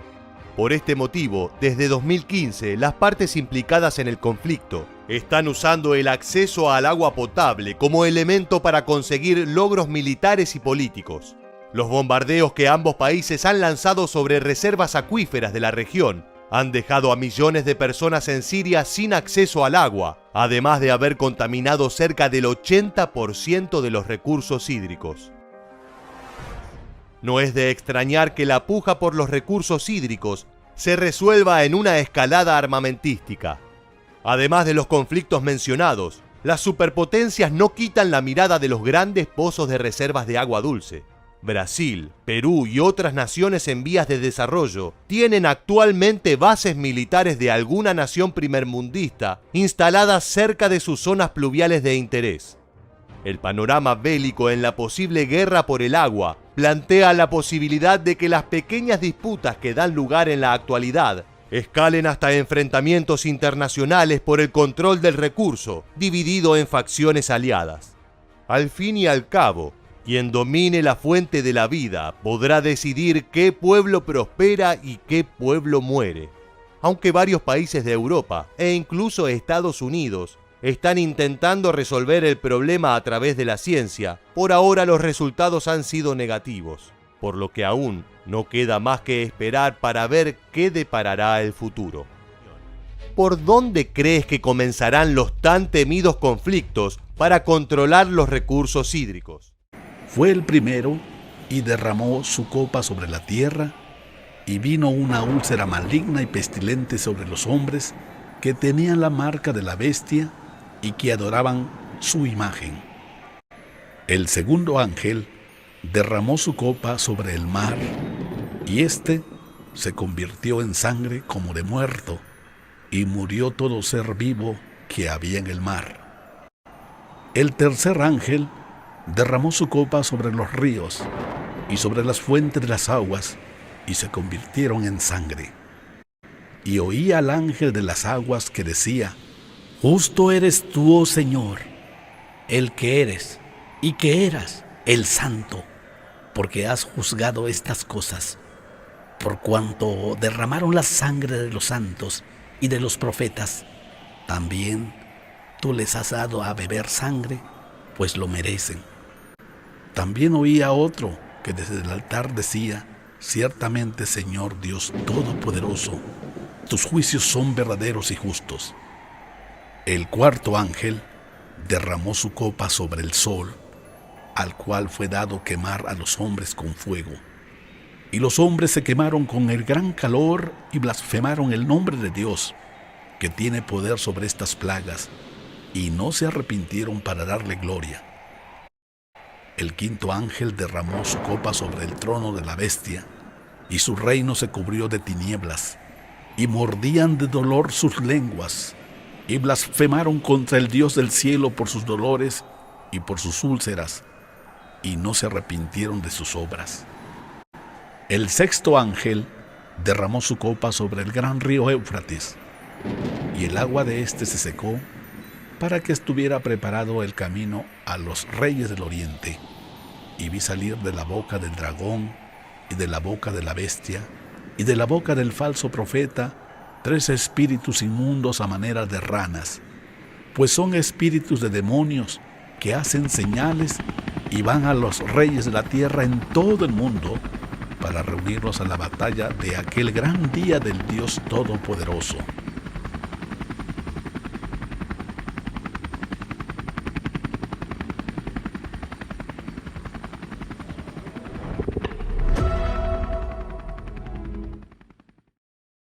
Por este motivo, desde 2015, las partes implicadas en el conflicto están usando el acceso al agua potable como elemento para conseguir logros militares y políticos. Los bombardeos que ambos países han lanzado sobre reservas acuíferas de la región han dejado a millones de personas en Siria sin acceso al agua, además de haber contaminado cerca del 80% de los recursos hídricos. No es de extrañar que la puja por los recursos hídricos se resuelva en una escalada armamentística. Además de los conflictos mencionados, las superpotencias no quitan la mirada de los grandes pozos de reservas de agua dulce. Brasil, Perú y otras naciones en vías de desarrollo tienen actualmente bases militares de alguna nación primermundista instaladas cerca de sus zonas pluviales de interés. El panorama bélico en la posible guerra por el agua plantea la posibilidad de que las pequeñas disputas que dan lugar en la actualidad escalen hasta enfrentamientos internacionales por el control del recurso, dividido en facciones aliadas. Al fin y al cabo, quien domine la fuente de la vida podrá decidir qué pueblo prospera y qué pueblo muere. Aunque varios países de Europa e incluso Estados Unidos están intentando resolver el problema a través de la ciencia, por ahora los resultados han sido negativos, por lo que aún no queda más que esperar para ver qué deparará el futuro. ¿Por dónde crees que comenzarán los tan temidos conflictos para controlar los recursos hídricos? Fue el primero y derramó su copa sobre la tierra, y vino una úlcera maligna y pestilente sobre los hombres que tenían la marca de la bestia y que adoraban su imagen. El segundo ángel derramó su copa sobre el mar, y éste se convirtió en sangre como de muerto, y murió todo ser vivo que había en el mar. El tercer ángel derramó su copa sobre los ríos y sobre las fuentes de las aguas, y se convirtieron en sangre. Y oí al ángel de las aguas que decía: Justo eres tú, oh Señor, el que eres y que eras, el Santo, porque has juzgado estas cosas, por cuanto derramaron la sangre de los santos y de los profetas. También tú les has dado a beber sangre, pues lo merecen. También oí a otro que desde el altar decía: Ciertamente, Señor Dios Todopoderoso, tus juicios son verdaderos y justos. El cuarto ángel derramó su copa sobre el sol, al cual fue dado quemar a los hombres con fuego. Y los hombres se quemaron con el gran calor y blasfemaron el nombre de Dios, que tiene poder sobre estas plagas, y no se arrepintieron para darle gloria. El quinto ángel derramó su copa sobre el trono de la bestia, y su reino se cubrió de tinieblas, y mordían de dolor sus lenguas, y blasfemaron contra el Dios del cielo por sus dolores y por sus úlceras, y no se arrepintieron de sus obras. El sexto ángel derramó su copa sobre el gran río Éufrates, y el agua de éste se secó para que estuviera preparado el camino a los reyes del oriente. Y vi salir de la boca del dragón, y de la boca de la bestia, y de la boca del falso profeta, 3 espíritus inmundos a manera de ranas, pues son espíritus de demonios que hacen señales y van a los reyes de la tierra en todo el mundo para reunirlos a la batalla de aquel gran día del Dios Todopoderoso.